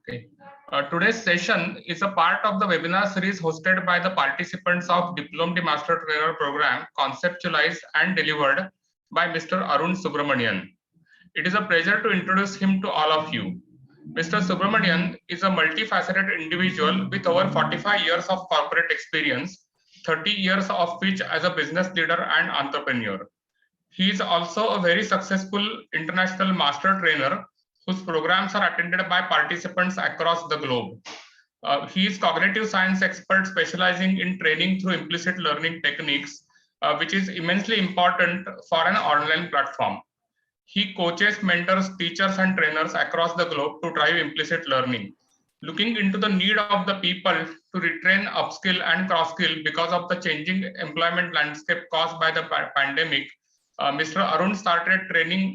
Okay. Today's session is a part of the webinar series hosted by the participants of Diploma Master Trainer Program, conceptualized and delivered by Mr. Arun Subramanian. It is a pleasure to introduce him to all of you. Mr. Subramanian is a multifaceted individual with over 45 years of corporate experience, 30 years of which as a business leader and entrepreneur. He is also a very successful international master trainer whose programs are attended by participants across the globe. He is cognitive science expert specializing in training through implicit learning techniques, which is immensely important for an online platform. He coaches, mentors, teachers, and trainers across the globe to drive implicit learning, looking into the need of the people to retrain, upskill, and cross-skill because of the changing employment landscape caused by the pandemic. Mr. Arun started train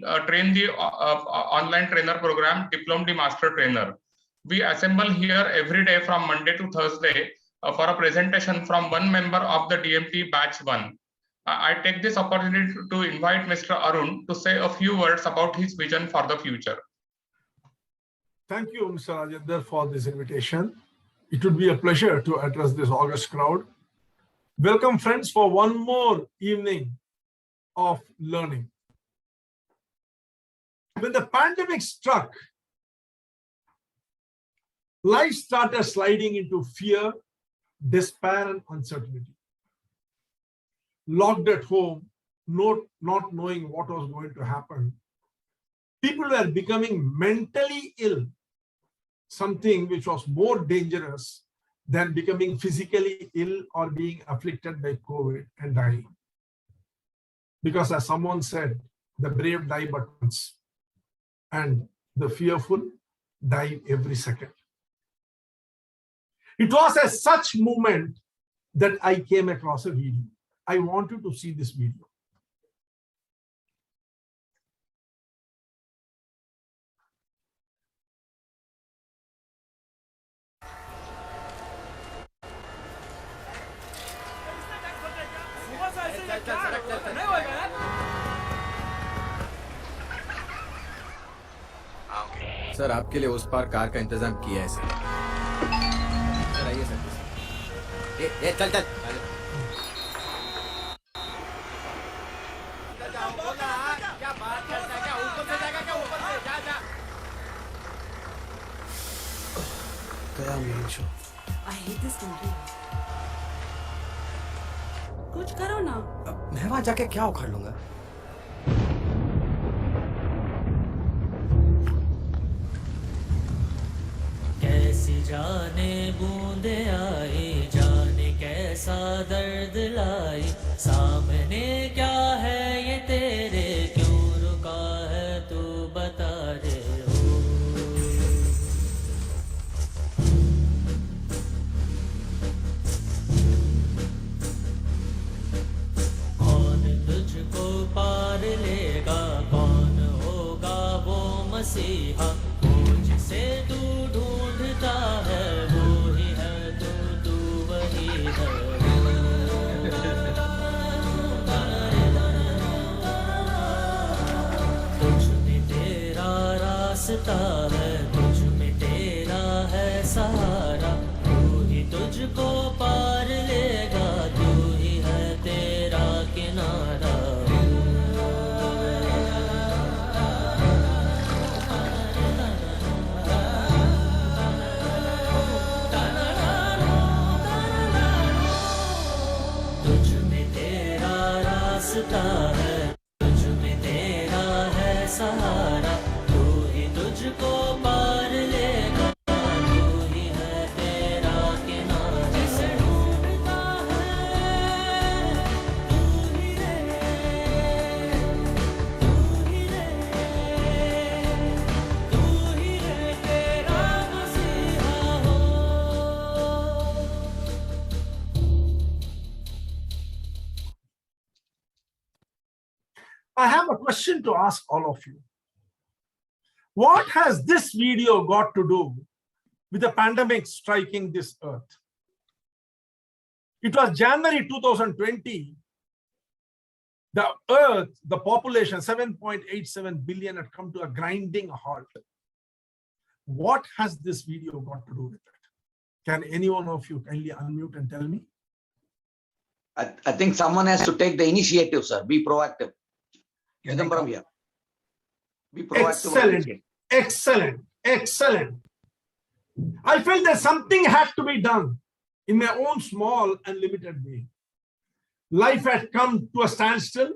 the online trainer program, Diploma Master Trainer. We assemble here every day from Monday to Thursday for a presentation from one member of the DMT Batch 1. I take this opportunity to invite Mr. Arun to say a few words about his vision for the future. Thank you, Mr. Rajendra, for this invitation. It would be a pleasure to address this august crowd. Welcome, friends, for one more evening of learning. When the pandemic struck, life started sliding into fear, despair, and uncertainty. Locked at home, not knowing what was going to happen, people were becoming mentally ill, something which was more dangerous than becoming physically ill or being afflicted by COVID and dying. Because as someone said, the brave die but once, and the fearful die every second. It was at such moment that I came across a video. I want you to see this video. Sir आपके लिए उस पार car का इंतजाम किया है sir. Sir आइए sir. ए चल चल। क्या बात करता है? क्या ऊपर से जाएगा? क्या ऊपर से जा? गया main show. I hate this country. कुछ करो ना। मैं वहाँ जाके क्या उखाड़ लूंगा? कैसी जाने बूंदे आई, जाने कैसा दर्द लाई, सामने क्या है ये तेरे, क्यों रुका है तू बता दे हो। कौन तुझको पार लेगा, कौन होगा वो मसीहा, जिसे तू ढूंढता है वो ही है तू वही है। तुझ में तेरा रास्ता है, तुझ में तेरा है सहारा, तू ही तुझको पार लेगा, तू ही है तेरा किनारा। है तुझ में तेरा है सहारा, तू ही तुझको पार लेगा, तू ही है तेरा किनारा। जिसे ढूंढता है तू ही रे, तू ही रे, तू ही रे तेरा मसीहा हो। I have a question to ask all of you. What has this video got to do with the pandemic striking this earth? It was January 2020. The earth, the population, 7.87 billion, had come to a grinding halt. What has this video got to do with it? Can any one of you kindly unmute and tell me? I think someone has to take the initiative, sir. Be proactive. Can I Chidambaram come? here. Be proactive. Excellent, excellent, excellent. I felt that something had to be done in my own small and limited way. Life had come to a standstill.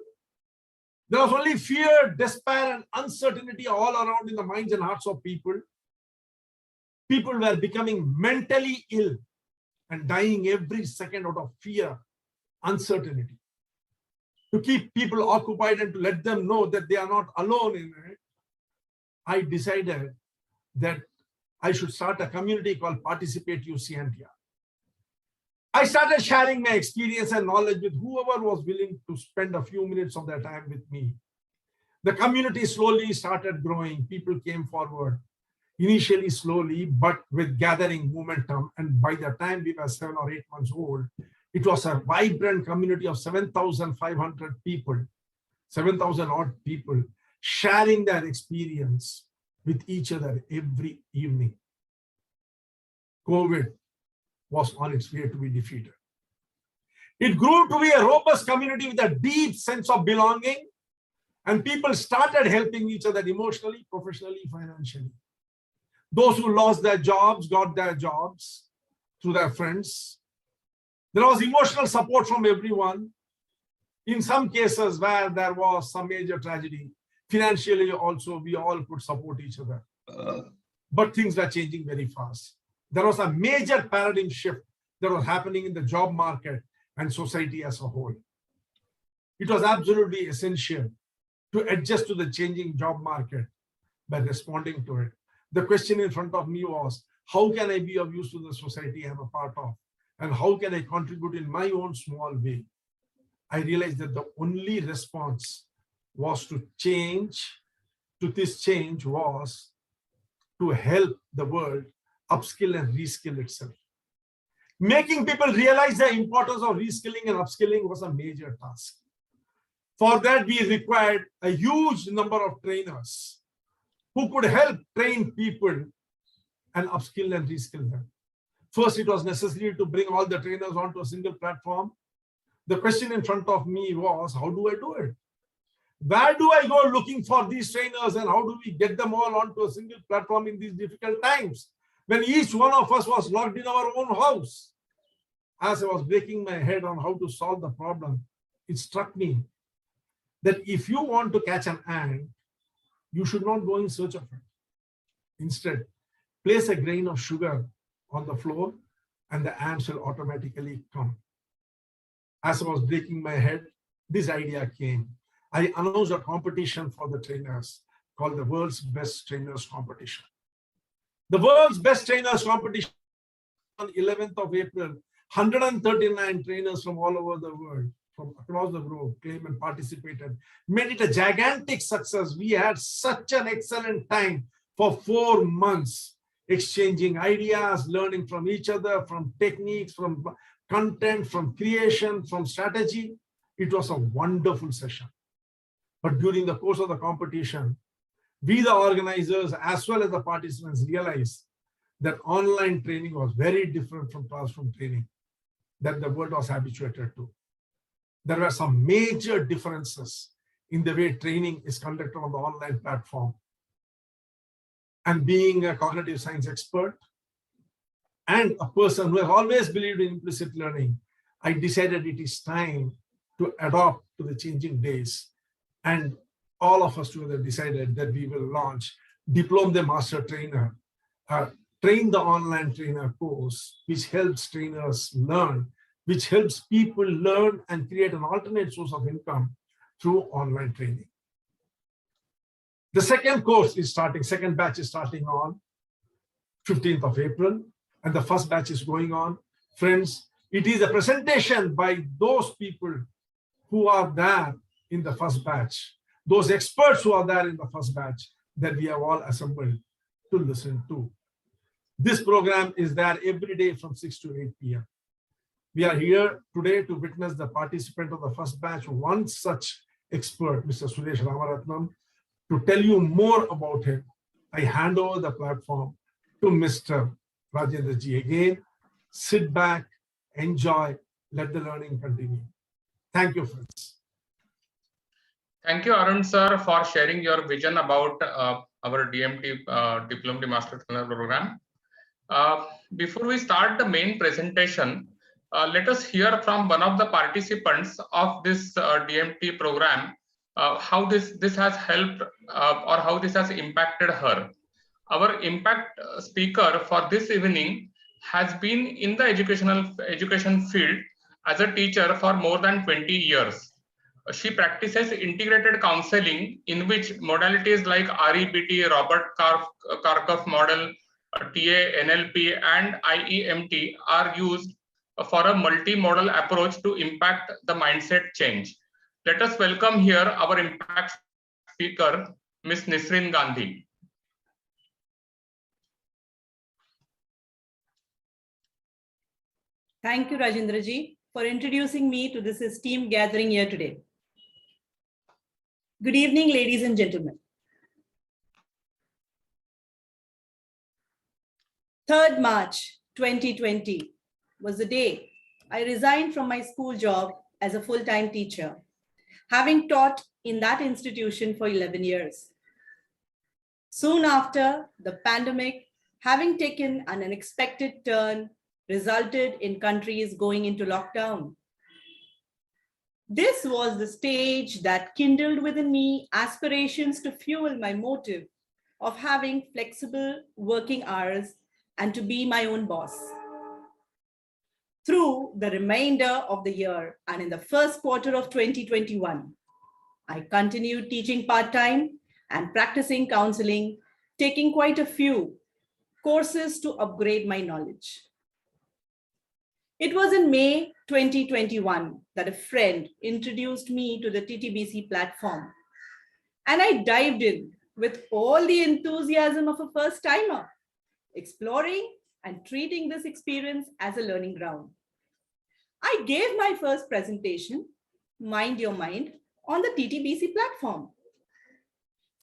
There was only fear, despair, and uncertainty all around in the minds and hearts of people. People were becoming mentally ill and dying every second out of fear, uncertainty. To keep people occupied and to let them know that they are not alone in it, I decided that I should start a community called Participate UCNTR. I started sharing my experience and knowledge with whoever was willing to spend a few minutes of their time with me. The community slowly started growing. People came forward, initially slowly, but with gathering momentum. And by the time we were 7 or 8 months old, it was a vibrant community of 7,500 people, 7,000 odd people sharing their experience with each other every evening. COVID was on its way to be defeated. It grew to be a robust community with a deep sense of belonging, and people started helping each other emotionally, professionally, financially. Those who lost their jobs got their jobs through their friends. There was emotional support from everyone. In some cases where there was some major tragedy, financially also we all could support each other. But things were changing very fast. There was a major paradigm shift that was happening in the job market and society as a whole. It was absolutely essential to adjust to the changing job market by responding to it. The question in front of me was, how can I be of use to the society I'm a part of? And how can I contribute in my own small way? I realized that the only response was to change, to this change was to help the world upskill and reskill itself. Making people realize the importance of reskilling and upskilling was a major task. For that, we required a huge number of trainers who could help train people and upskill and reskill them. First, it was necessary to bring all the trainers onto a single platform. The question in front of me was, how do I do it? Where do I go looking for these trainers, and how do we get them all onto a single platform in these difficult times when each one of us was locked in our own house? As I was breaking my head on how to solve the problem, it struck me that if you want to catch an ant, you should not go in search of it. Instead, place a grain of sugar on the floor and the ants will automatically come. As I was breaking my head, this idea came. I announced a competition for the trainers called the World's Best Trainers Competition. The World's Best Trainers Competition on 11th of April, 139 trainers from all over the world, from across the globe, came and participated, made it a gigantic success. We had such an excellent time for 4 months, exchanging ideas, learning from each other, from techniques, from content, from creation, from strategy. It was a wonderful session. But during the course of the competition, we, the organizers, as well as the participants, realized that online training was very different from classroom training that the world was habituated to. There were some major differences in the way training is conducted on the online platform. And being a cognitive science expert and a person who has always believed in implicit learning, I decided it is time to adapt to the changing days. And all of us together decided that we will launch Diploma the Master Trainer, Train the Online Trainer course, which helps trainers learn, which helps people learn and create an alternate source of income through online training. The second course is starting, second batch is starting on 15th of April, and the first batch is going on. Friends, it is a presentation by those people who are there in the first batch, those experts who are there in the first batch that we have all assembled to listen to. This program is there every day from 6 to 8 p.m. We are here today to witness the participant of the first batch, one such expert, Mr. Suresh Ramarathnam, to tell you more about him. I hand over the platform to Mr. Rajendra ji again. Sit back, enjoy, let the learning continue. Thank you, friends. Thank you, Arun sir, for sharing your vision about our DMT Diploma Master Trainer program. Before we start the main presentation, let us hear from one of the participants of this DMT program how this has helped or how this has impacted her. Our impact speaker for this evening has been in the education field as a teacher for more than 20 years. She practices integrated counseling in which modalities like REBT, Robert Karkoff model, TA, NLP, and IEMT are used for a multimodal approach to impact the mindset change. Let us welcome here our impact speaker, Ms. Nisreen Gandhi. Thank you, Rajendra ji, for introducing me to this esteemed gathering here today. Good evening, ladies and gentlemen. 3rd March 2020 was the day I resigned from my school job as a full-time teacher, having taught in that institution for 11 years. Soon after, the pandemic, having taken an unexpected turn, resulted in countries going into lockdown. This was the stage that kindled within me aspirations to fuel my motive of having flexible working hours and to be my own boss. Through the remainder of the year and in the first quarter of 2021, I continued teaching part-time and practicing counseling, taking quite a few courses to upgrade my knowledge. It was in May 2021 that a friend introduced me to the TTBC platform, and I dived in with all the enthusiasm of a first-timer, exploring and treating this experience as a learning ground. I gave my first presentation, Mind Your Mind, on the TTBC platform.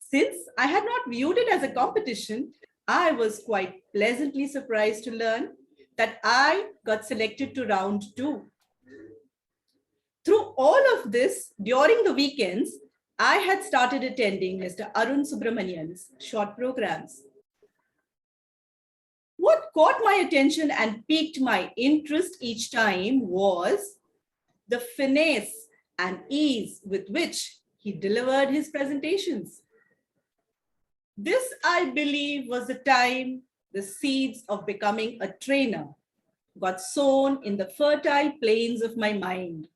Since I had not viewed it as a competition, I was quite pleasantly surprised to learn that I got selected to round 2. Through all of this, during the weekends, I had started attending Mr. Arun Subramanian's short programs. What caught my attention and piqued my interest each time was the finesse and ease with which he delivered his presentations. This, I believe, was the time the seeds of becoming a trainer got sown in the fertile plains of my mind.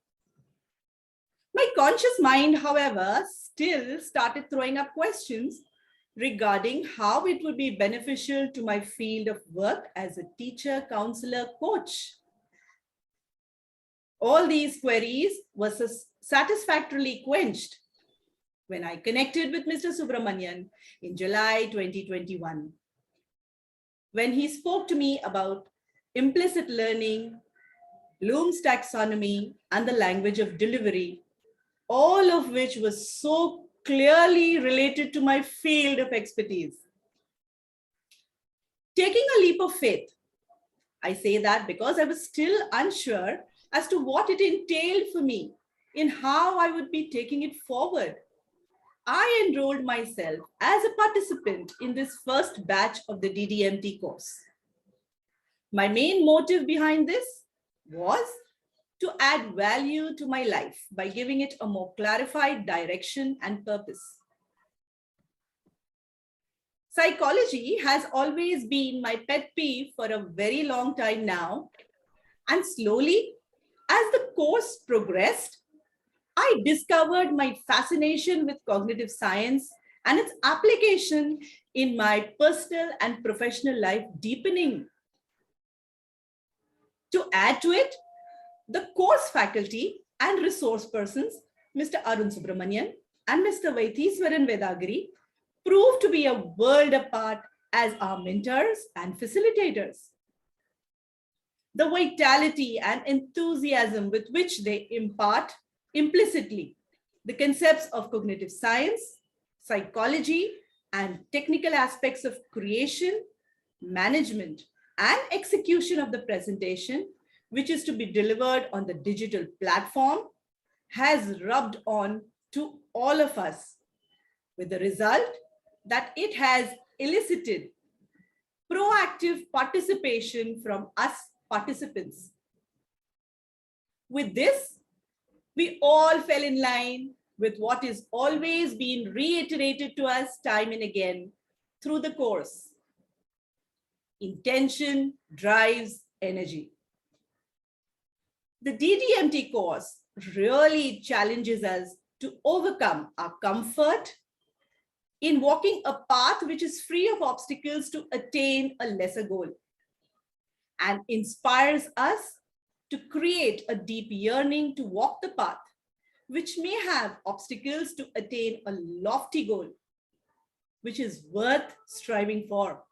My conscious mind, however, still started throwing up questions regarding how it would be beneficial to my field of work as a teacher, counselor, coach. All these queries were satisfactorily quenched when I connected with Mr. Subramanian in July 2021. When he spoke to me about implicit learning, Bloom's taxonomy, and the language of delivery, all of which was so clearly related to my field of expertise. Taking a leap of faith, I say that because I was still unsure as to what it entailed for me in how I would be taking it forward. I enrolled myself as a participant in this first batch of the DDMT course. My main motive behind this was to add value to my life by giving it a more clarified direction and purpose. Psychology has always been my pet peeve for a very long time now, and slowly, as the course progressed, I discovered my fascination with cognitive science and its application in my personal and professional life deepening. To add to it, the course faculty and resource persons, Mr. Arun Subramanian and Mr. Vaitheswaran Vedagiri, proved to be a world apart as our mentors and facilitators. The vitality and enthusiasm with which they impart implicitly the concepts of cognitive science, psychology, and technical aspects of creation, management, and execution of the presentation, which is to be delivered on the digital platform, has rubbed on to all of us, with the result that it has elicited proactive participation from us participants. With this, we all fell in line with what is always being reiterated to us time and again through the course. Intention drives energy. The DDMT course really challenges us to overcome our comfort in walking a path which is free of obstacles to attain a lesser goal, and inspires us to create a deep yearning to walk the path which may have obstacles to attain a lofty goal, which is worth striving for.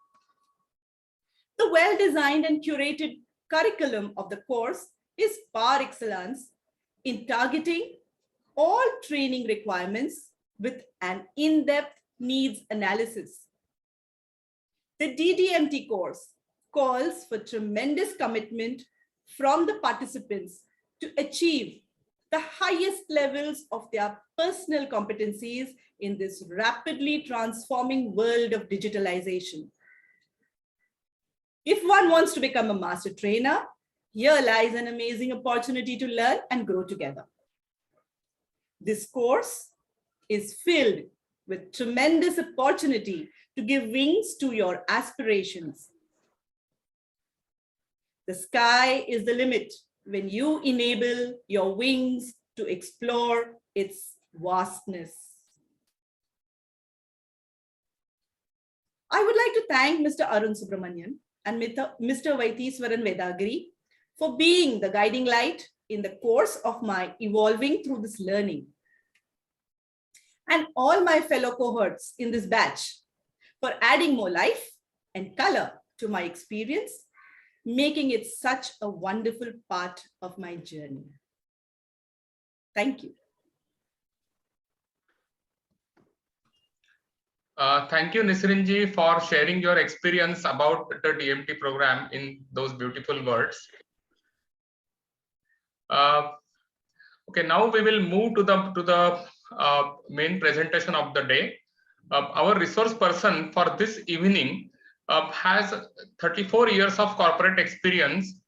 The well-designed and curated curriculum of the course is par excellence in targeting all training requirements with an in-depth needs analysis. The DDMT course calls for tremendous commitment from the participants to achieve the highest levels of their personal competencies in this rapidly transforming world of digitalization. If one wants to become a master trainer, here lies an amazing opportunity to learn and grow together. This course is filled with tremendous opportunity to give wings to your aspirations. The sky is the limit when you enable your wings to explore its vastness. I would like to thank Mr. Arun Subramanian and Mr. Vaiteeswaran Vedagiri for being the guiding light in the course of my evolving through this learning, and all my fellow cohorts in this batch for adding more life and color to my experience, making it such a wonderful part of my journey. Thank you. Thank you, Nisrinji, for sharing your experience about the DMT program in those beautiful words. Okay, now we will move to the main presentation of the day. Our resource person for this evening has 34 years of corporate experience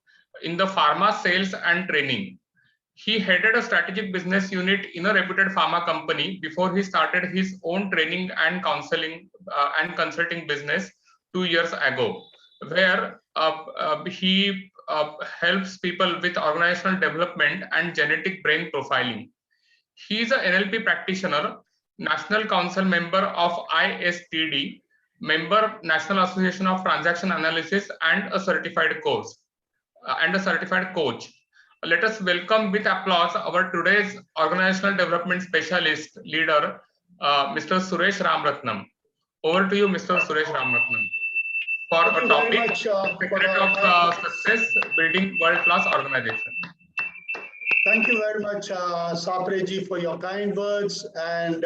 in the pharma sales and training. He headed a strategic business unit in a reputed pharma company before he started his own training and counseling and consulting business 2 years ago, where he helps people with organizational development and genetic brain profiling. He is an NLP practitioner, National Council member of ISTD, member National Association of Transaction Analysis, and a certified coach. Let us welcome with applause our today's organizational development specialist leader, Mr. Suresh Ramarathnam. Over to you, Mr. Suresh Ramarathnam, for a topic, Secret of Success, Building World-Class Organization. Thank you very much, Sapreji, for your kind words, and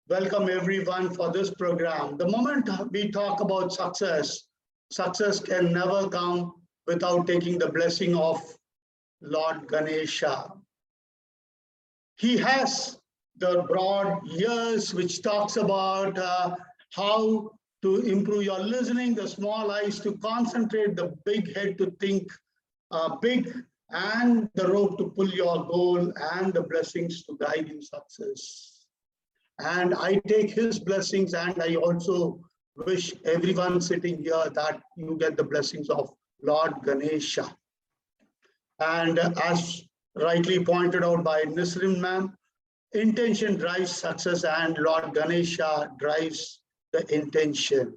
welcome everyone for this program. The moment we talk about success, success can never come without taking the blessing of Lord Ganesha. He has the broad ears which talks about how to improve your listening, the small eyes to concentrate, the big head to think big, and the rope to pull your goal, and the blessings to guide in success. And I take his blessings, and I also wish everyone sitting here that you get the blessings of Lord Ganesha. And as rightly pointed out by Nisrin ma'am, intention drives success, and Lord Ganesha drives the intention.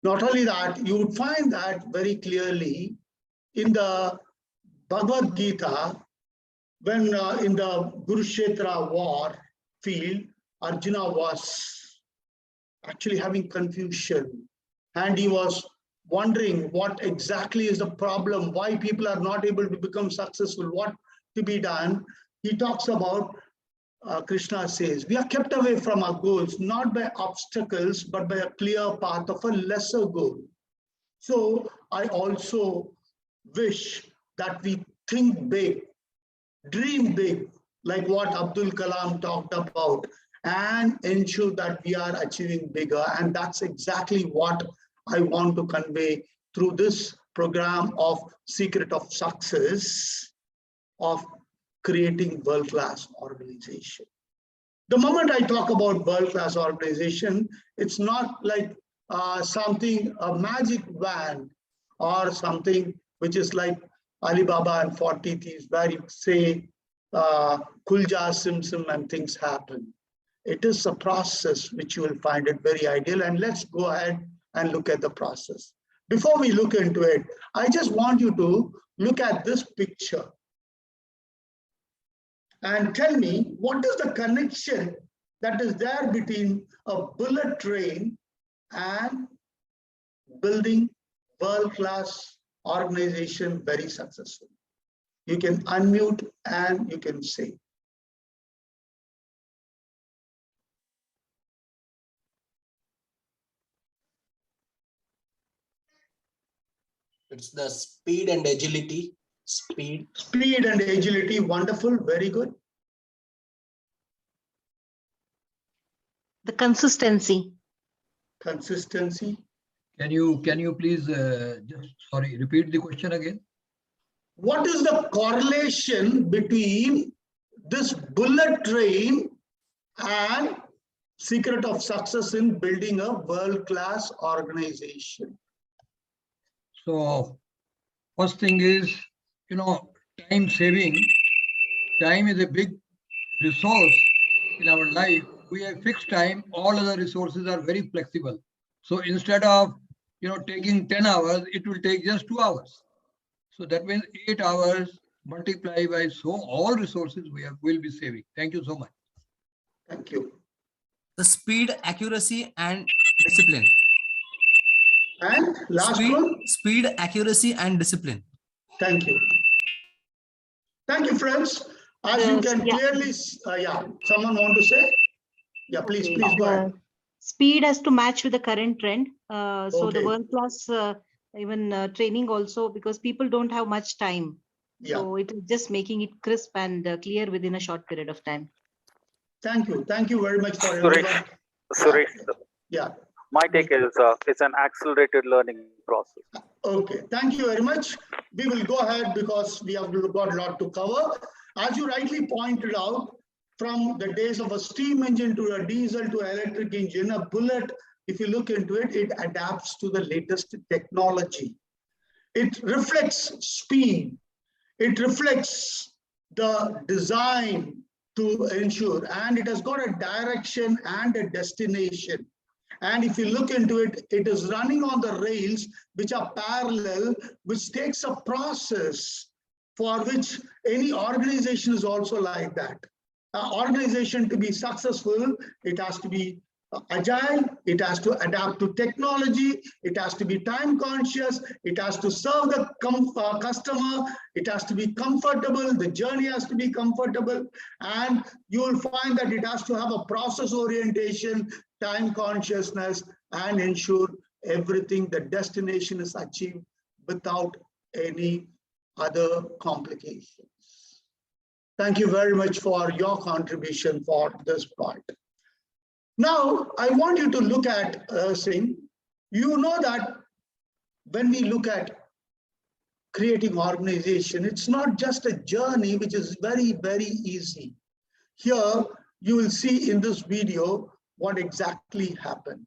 Not only that, you would find that very clearly in the Bhagavad Gita, when in the Kurukshetra war field, Arjuna was actually having confusion, and he was wondering what exactly is the problem, why people are not able to become successful, what to be done. He talks about Krishna says, we are kept away from our goals, not by obstacles, but by a clear path of a lesser goal. So I also wish that we think big, dream big, like what Abdul Kalam talked about, and ensure that we are achieving bigger. And that's exactly what I want to convey through this program of Secret of Success of creating world-class organization. The moment I talk about world-class organization, it's not like something, a magic wand or something which is like Alibaba and 40 Thieves, where you say, Kulja, Sim Sim, and things happen. It is a process which you will find it very ideal. And let's go ahead and look at the process. Before we look into it, I just want you to look at this picture and tell me what is the connection that is there between a bullet train and building world-class organization very successful. You can unmute and you can say. It's the speed and agility. Speed and agility, wonderful, very good. The consistency. Consistency. Can you please repeat the question again? What is the correlation between this bullet train and secret of success in building a world-class organization? So first thing is, time saving. Time is a big resource in our life. We have fixed time. All other resources are very flexible. So instead of taking 10 hours, it will take just 2 hours. So that means 8 hours multiplied by all resources will be saving. Thank you so much. Thank you. The speed, accuracy, and discipline. And last one? Speed, accuracy, and discipline. Thank you. Thank you, friends. As you can clearly, someone want to say? Yeah, please go ahead. Speed has to match with the current trend. So the world class even training also, because people don't have much time. Yeah. So it is just making it crisp and clear within a short period of time. Thank you. Thank you very much for Suresh. Suresh. Yeah. My take is it's an accelerated learning process. Okay. Thank you very much. We will go ahead because we have got a lot to cover. As you rightly pointed out, from the days of a steam engine to a diesel to electric engine, a bullet, if you look into it, it adapts to the latest technology. It reflects speed. It reflects the design to ensure, and it has got a direction and a destination. And if you look into it, it is running on the rails which are parallel, which takes a process for which any organization is also like that. An organization to be successful, it has to be agile, it has to adapt to technology, it has to be time conscious, it has to serve the customer, it has to be comfortable, the journey has to be comfortable, and you will find that it has to have a process orientation, time consciousness, and ensure everything, the destination is achieved without any other complications. Thank you very much for your contribution for this part. Now, I want you to look at saying, you know that when we look at creating organization, it's not just a journey which is very, very easy. Here, you will see in this video what exactly happened.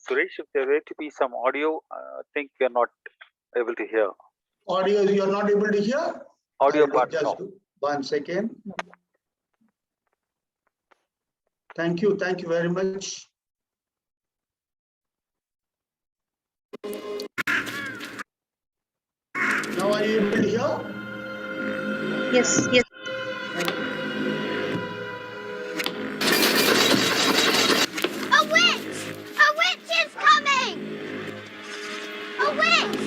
Suresh, if there were to be some audio, I think we are not able to hear. Audio, you are not able to hear? Audio I'll part, just no. do 1 second. Thank you very much. Now are you able to hear? Yes. Yes. A witch! A witch is coming! A witch!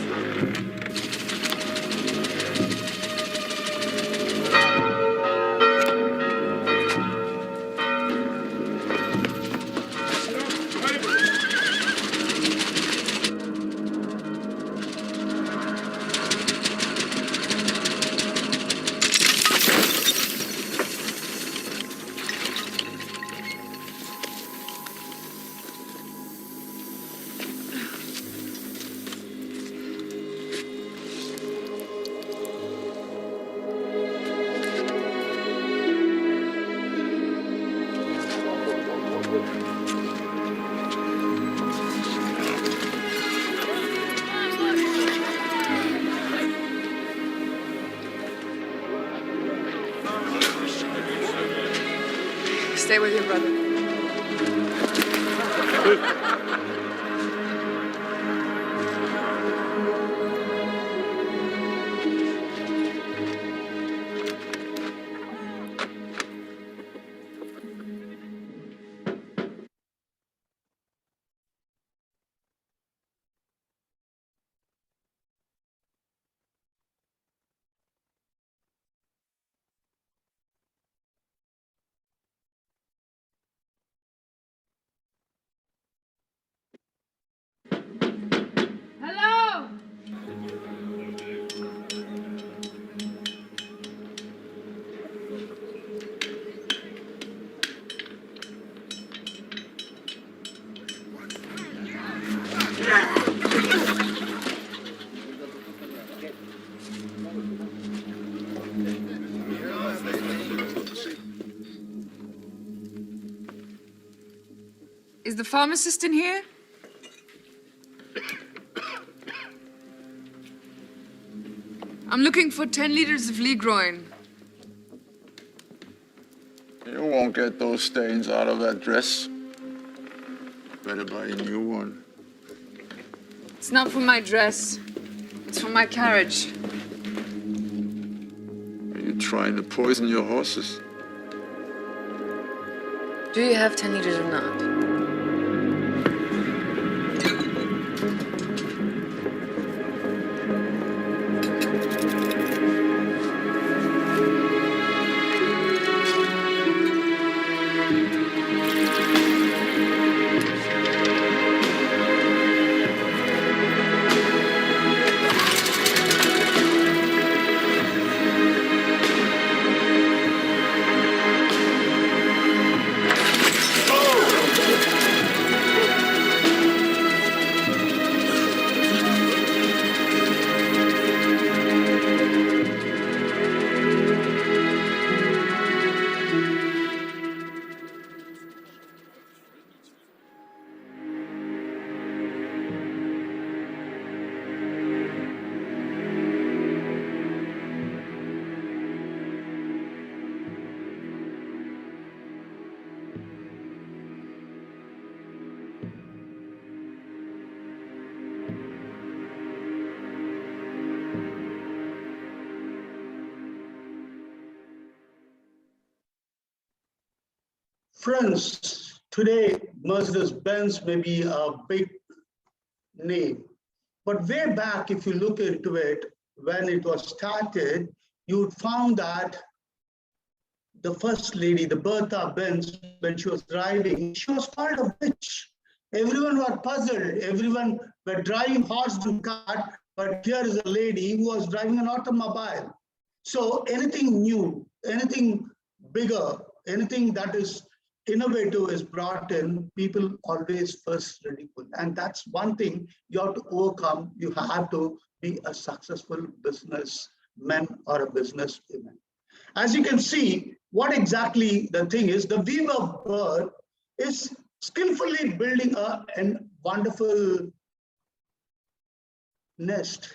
Stay with your brother. Hello! Is the pharmacist in here? I'm looking for 10 liters of Legroin. You won't get those stains out of that dress. Better buy a new one. It's not for my dress. It's for my carriage. Are you trying to poison your horses? Do you have 10 liters or not? Friends, today Mercedes-Benz may be a big name, but way back, if you look into it, when it was started, you found that the first lady, the Bertha Benz, when she was driving, she was called a witch. Everyone was puzzled. Everyone were driving horse and cart, but here is a lady who was driving an automobile. So anything new, anything bigger, anything that is innovative is brought in, people always first ridicule. And that's one thing you have to overcome. You have to be a successful businessman or a businesswoman. As you can see, what exactly the thing is, the weaver bird is skillfully building a wonderful nest.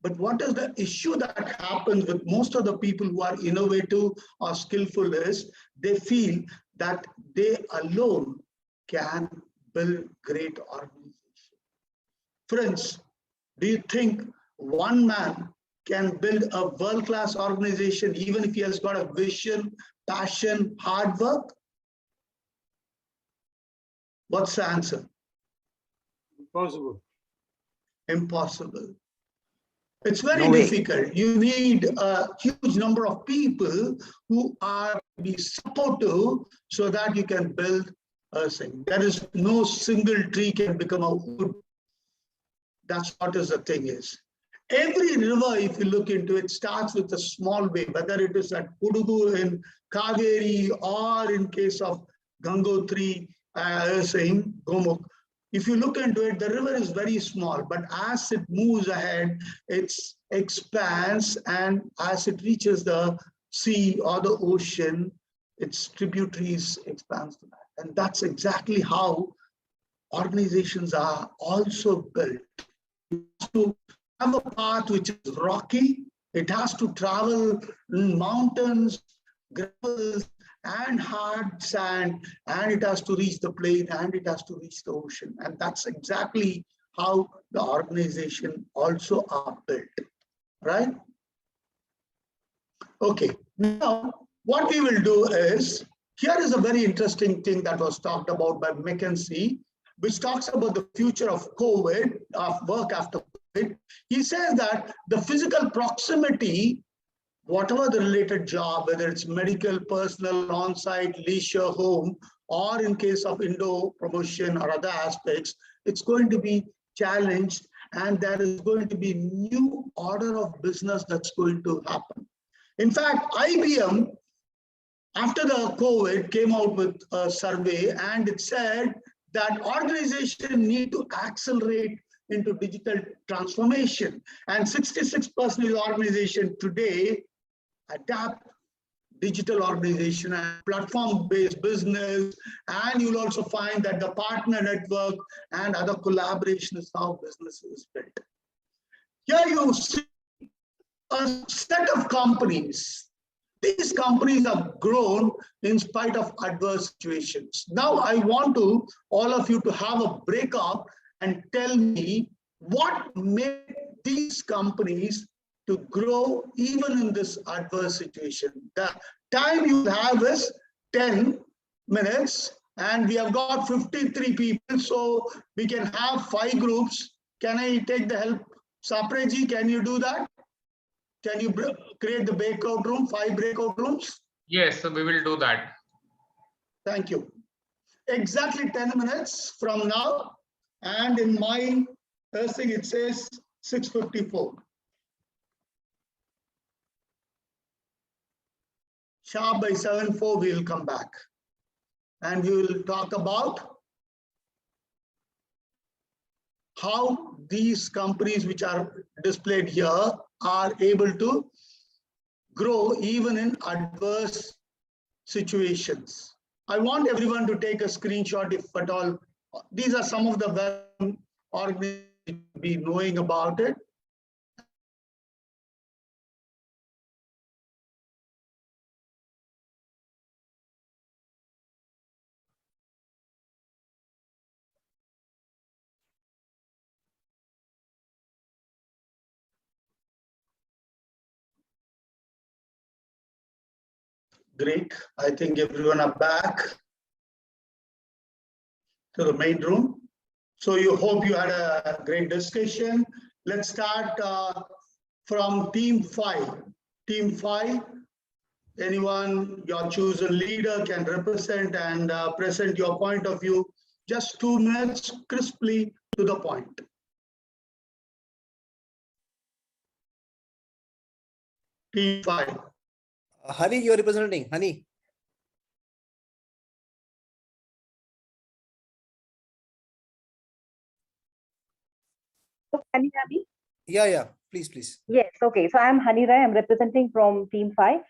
But what is the issue that happens with most of the people who are innovative or skillful is they feel that they alone can build great organization. Friends, do you think one man can build a world-class organization even if he has got a vision, passion, hard work? What's the answer? Impossible. Impossible. It's very No way. difficult. You need a huge number of people who are be supportive so that you can build a thing. There is no single tree can become a wood. That's what is the thing is. Every river, if you look into it, starts with a small way, whether it is at Kudugu in Kaveri or in case of Gangotri, saying Gomukh. If you look into it, the river is very small, but as it moves ahead, it expands, and as it reaches the sea or the ocean, its tributaries expand to that. And that's exactly how organizations are also built. To have a path which is rocky, it has to travel in mountains, gravels, and hard sand, and it has to reach the plain, and it has to reach the ocean. And that's exactly how the organization also are built, right? Okay, now what we will do is, here is a very interesting thing that was talked about by McKinsey, which talks about the future of COVID, of work after COVID. He says that the physical proximity, whatever the related job, whether it's medical, personal, on-site, leisure, home, or in case of indoor promotion or other aspects, it's going to be challenged, and there is going to be new order of business that's going to happen. In fact, IBM, after the COVID, came out with a survey, and it said that organizations need to accelerate into digital transformation. And 66% of the organization today adapt digital organization and platform-based business. And you'll also find that the partner network and other collaboration is how business is built. Here you see a set of companies. These companies have grown in spite of adverse situations. Now I want all of you to have a breakup and tell me what made these companies to grow even in this adverse situation. The time you have is 10 minutes, and we have got 53 people, so we can have 5 groups. Can I take the help? Sapreji, can you do that? Can you create the breakout room, 5 breakout rooms? Yes, we will do that. Thank you. Exactly 10 minutes from now, and in my thing it says 6:54. Sharp by 7:04 we will come back, and we will talk about how these companies which are displayed here are able to grow even in adverse situations. I want everyone to take a screenshot if at all. These are some of the organizations be knowing about it. Great. I think everyone are back to the main room. So you hope you had a great discussion. Let's start from team 5. Team 5, anyone, your chosen leader can represent and present your point of view. Just 2 minutes, crisply to the point. Team 5. Honey, you're representing. Honey. Can you hear me? Yeah. Please. Yes. Okay. So I'm Hani Rai. I'm representing from Team 5.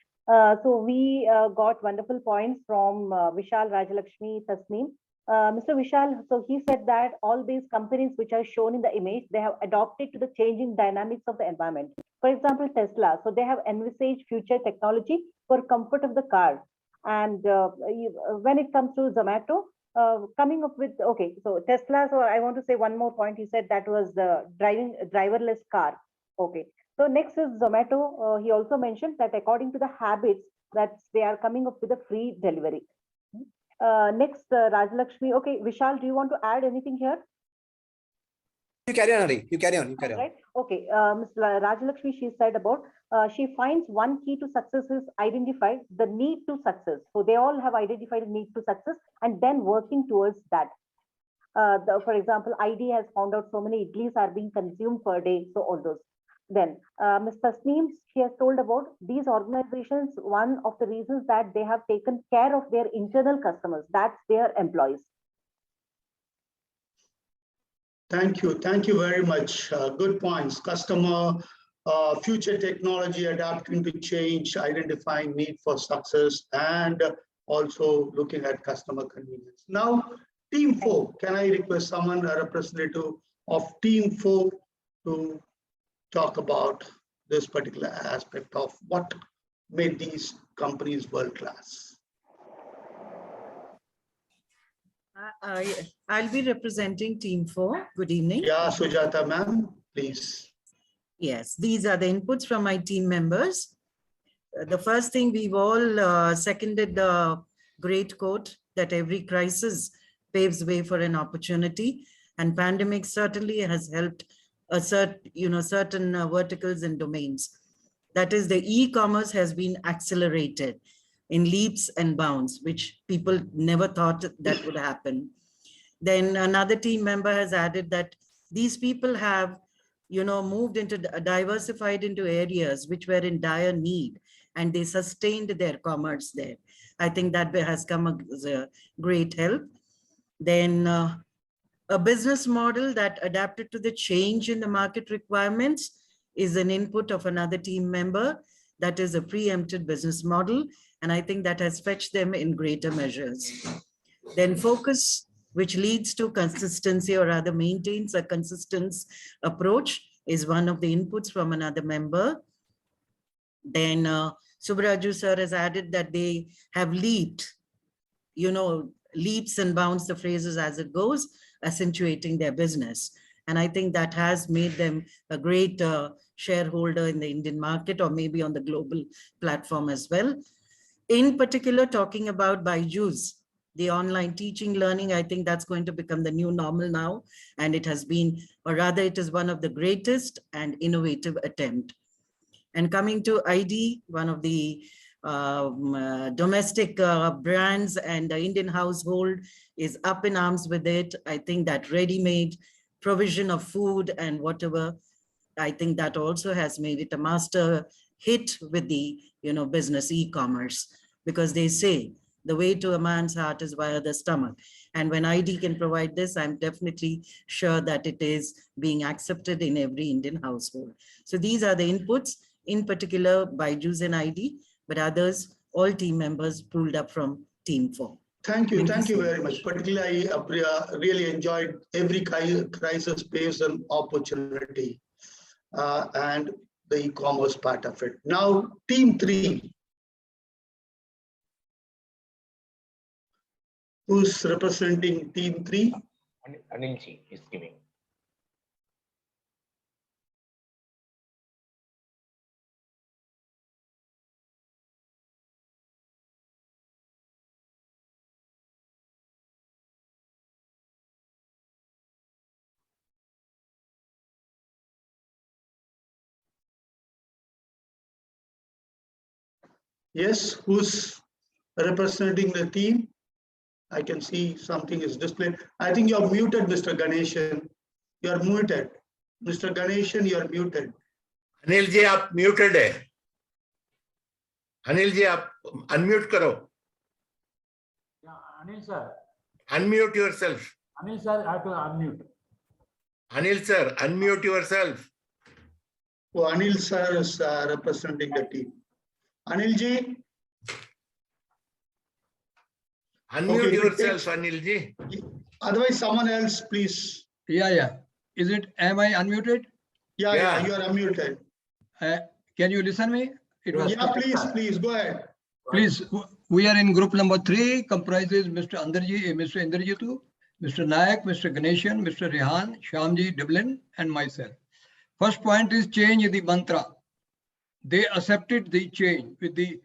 So we got wonderful points from Vishal, Rajalakshmi, Tasneem. Mr. Vishal, so he said that all these companies which are shown in the image, they have adopted to the changing dynamics of the environment. For example, Tesla, so they have envisaged future technology for comfort of the car. And when it comes to Zomato, coming up with, okay, so Tesla, so I want to say one more point. He said that was the driverless car. Okay, so next is Zomato. He also mentioned that according to the habits that they are coming up with a free delivery. Next, Rajalakshmi. Okay, Vishal, do you want to add anything here? You carry on, Hari. You carry on. You carry on. Right. Okay. Ms. Rajalakshmi, she said about she finds one key to success is identified the need to success. So they all have identified a need to success and then working towards that. For example, ID has found out so many idlis are being consumed per day. So all those. Then Mr. Sneem, she has told about these organizations. One of the reasons that they have taken care of their internal customers, that's their employees. Thank you. Thank you very much. Good points. Customer, future technology, adapting to change, identifying need for success, and also looking at customer convenience. Now, Team 4, can I request someone, a representative of Team 4, to talk about this particular aspect of what made these companies world-class? I'll be representing Team 4. Good evening. Yeah, Sujata ma'am, please. Yes, these are the inputs from my team members. The first thing, we've all seconded the great quote that every crisis paves way for an opportunity, and pandemic certainly has helped certain verticals and domains. That is, the e-commerce has been accelerated in leaps and bounds, which people never thought that would happen. Then another team member has added that these people have, moved into diversified into areas which were in dire need, and they sustained their commerce there. I think that has come as a great help. Then a business model that adapted to the change in the market requirements is an input of another team member. That is a preempted business model. And I think that has fetched them in greater measures. Then focus, which leads to consistency or rather maintains a consistent approach, is one of the inputs from another member. Then Subraju sir has added that they have leaped, leaps and bounds, the phrases as it goes, accentuating their business. And I think that has made them a great shareholder in the Indian market, or maybe on the global platform as well. In particular, talking about Byju's, the online teaching learning, I think that's going to become the new normal now. And it has been, or rather it is one of the greatest and innovative attempt. And coming to ID, one of the domestic brands and the Indian household is up in arms with it. I think that ready-made provision of food and whatever, I think that also has made it a master hit with the business e-commerce, because they say the way to a man's heart is via the stomach. And when ID can provide this, I'm definitely sure that it is being accepted in every Indian household. So these are the inputs, in particular Byju's and ID, but others, all team members pulled up from Team 4. Thank you very much. Particularly, I really enjoyed every crisis paves an opportunity and the e-commerce part of it. Now, Team 3. Who's representing Team 3? Anilji is giving. Yes, who's representing the team? I can see something is displayed. I think you're muted, Mr. Ganeshan. You're muted. Mr. Ganeshan, you're muted. Anil ji आप muted है. अनिल जी आप unmute करो. Anil sir. Unmute yourself. Anil sir, I have to unmute. Anil sir, unmute yourself. Oh, Anil sir is representing the team. Anil ji. Unmute yourself, Anilji. Otherwise, someone else, please. Yeah. Am I unmuted? Yeah, you are unmuted. Can you listen me? Yeah, please, go ahead. Please, we are in group number 3, comprises Mr. Indrajitu, Mr. Nayak, Mr. Ganeshan, Mr. Rehan, Shyamji, Dublin, and myself. First point is change the mantra. They accepted the change with the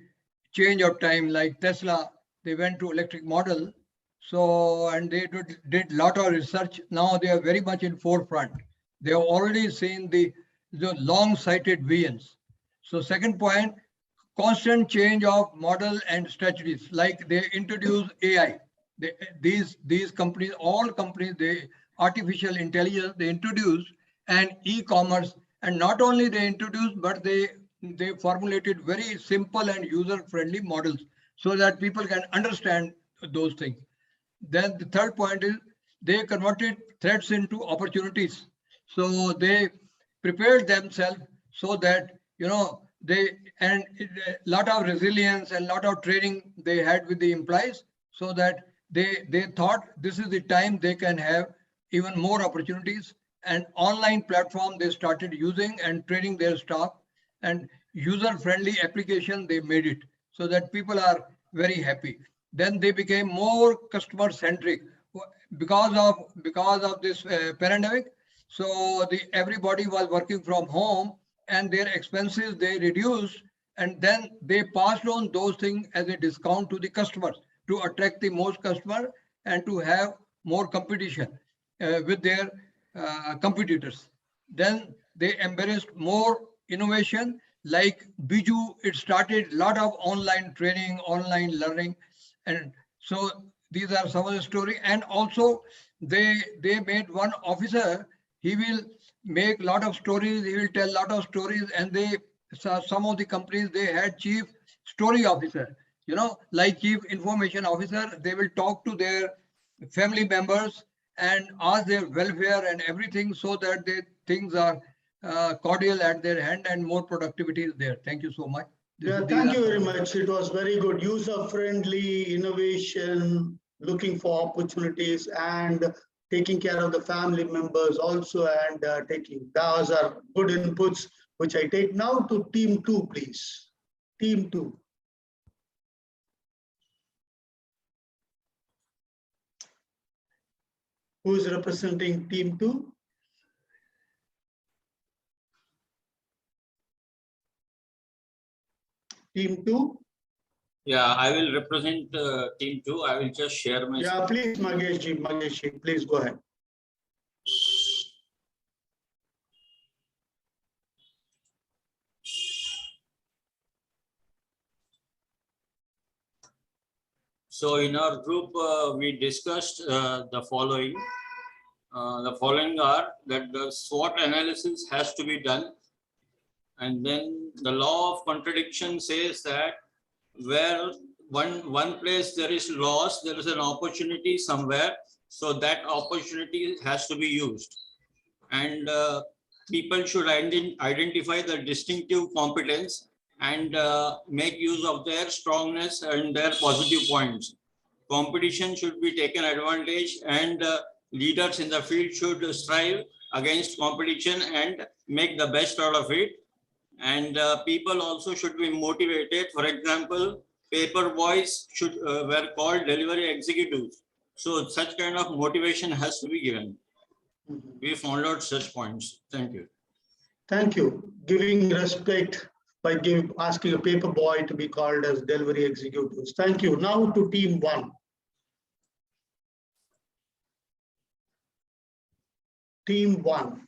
change of time, like Tesla, they went to electric model. So, and they did lot of research. Now they are very much in forefront. They have already seen the long-sighted visions. So second point, constant change of model and strategies, like they introduce AI. These companies, all companies, they artificial intelligence, they introduce, and e-commerce, and not only they introduce, but they formulated very simple and user-friendly models so that people can understand those things. Then the third point is they converted threats into opportunities. So they prepared themselves so that, a lot of resilience and lot of training they had with the employees, so that they thought this is the time they can have even more opportunities. And online platform they started using and training their staff, and user-friendly application they made it so that people are very happy. Then they became more customer-centric because of this pandemic. So everybody was working from home, and their expenses they reduced, and then they passed on those things as a discount to the customers to attract the most customer and to have more competition with their competitors. Then they embraced more innovation, like Biju. It started a lot of online training, online learning, and so these are some of the story. And also they made one officer. He will make a lot of stories. He will tell a lot of stories, and some of the companies they had chief story officer. Like chief information officer. They will talk to their family members and ask their welfare and everything, so that things are cordial at their hand and more productivity is there. Thank you so much. Thank you very much. It was very good. User-friendly, innovation, looking for opportunities, and taking care of the family members also, and those are good inputs, which I take. Now to team 2, please. Team 2. Who is representing team 2? Team 2? Yeah, I will represent team 2. I will just share my. Yeah, please, Mageshji, please go ahead. So in our group, we discussed the following. The following are that the SWOT analysis has to be done. And then the law of contradiction says that where one place there is loss, there is an opportunity somewhere. So that opportunity has to be used. And people should identify the distinctive competence and make use of their strongness and their positive points. Competition should be taken advantage, and leaders in the field should strive against competition and make the best out of it. And people also should be motivated. For example, paper boys were called delivery executives. So such kind of motivation has to be given. We found out such points. Thank you. Thank you. Giving respect by asking a paper boy to be called as delivery executives. Thank you. Now to team 1. Team 1.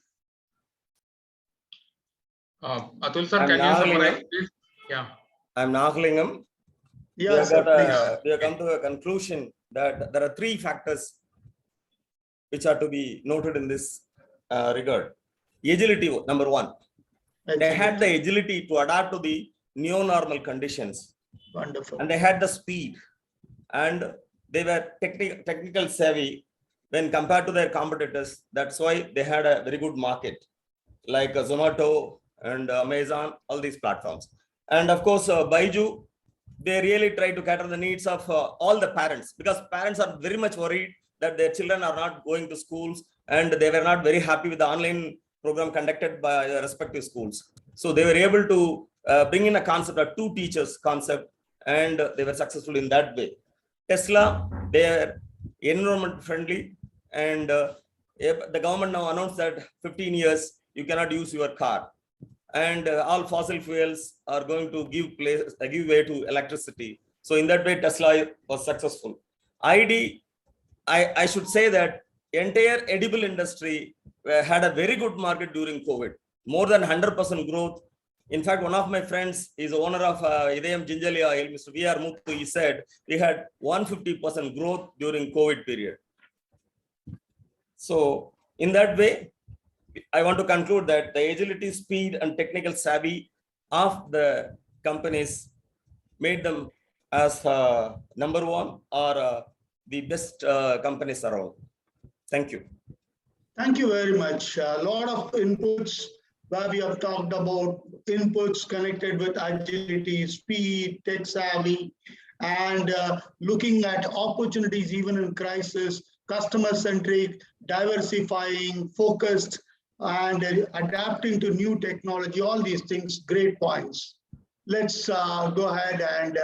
Atul sir, can you summarize, please? Yeah. I'm Nagalingam. Yes, we have come to a conclusion that there are 3 factors which are to be noted in this regard. Agility, number 1. They had the agility to adapt to the new normal conditions. Wonderful. And they had the speed, and they were technical savvy when compared to their competitors. That's why they had a very good market, like Zomato and Amazon, all these platforms. And of course, Baiju, they really try to cater the needs of all the parents, because parents are very much worried that their children are not going to schools and they were not very happy with the online program conducted by the respective schools. So they were able to bring in a concept, a two teachers concept, and they were successful in that way. Tesla, they are environment friendly, and the government now announced that 15 years you cannot use your car, and all fossil fuels are going to give way to electricity. So in that way, Tesla was successful. I should say that entire edible industry had a very good market during COVID, more than 100% growth. In fact, one of my friends is owner of Idayam Ginjali Oil, Mr. V.R. Muthu, he said we had 150% growth during COVID period. So in that way, I want to conclude that the agility, speed, and technical savvy of the companies made them as number one or the best companies around. Thank you. Thank you very much. A lot of inputs where we have talked about inputs connected with agility, speed, tech savvy, and looking at opportunities even in crisis, customer-centric, diversifying, focused, and adapting to new technology, all these things, great points. Let's go ahead and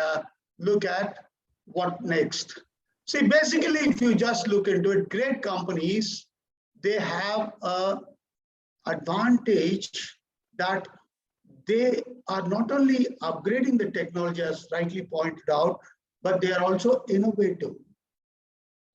look at what next. See, basically, if you just look into it, great companies, they have a advantage that they are not only upgrading the technology as rightly pointed out, but they are also innovative.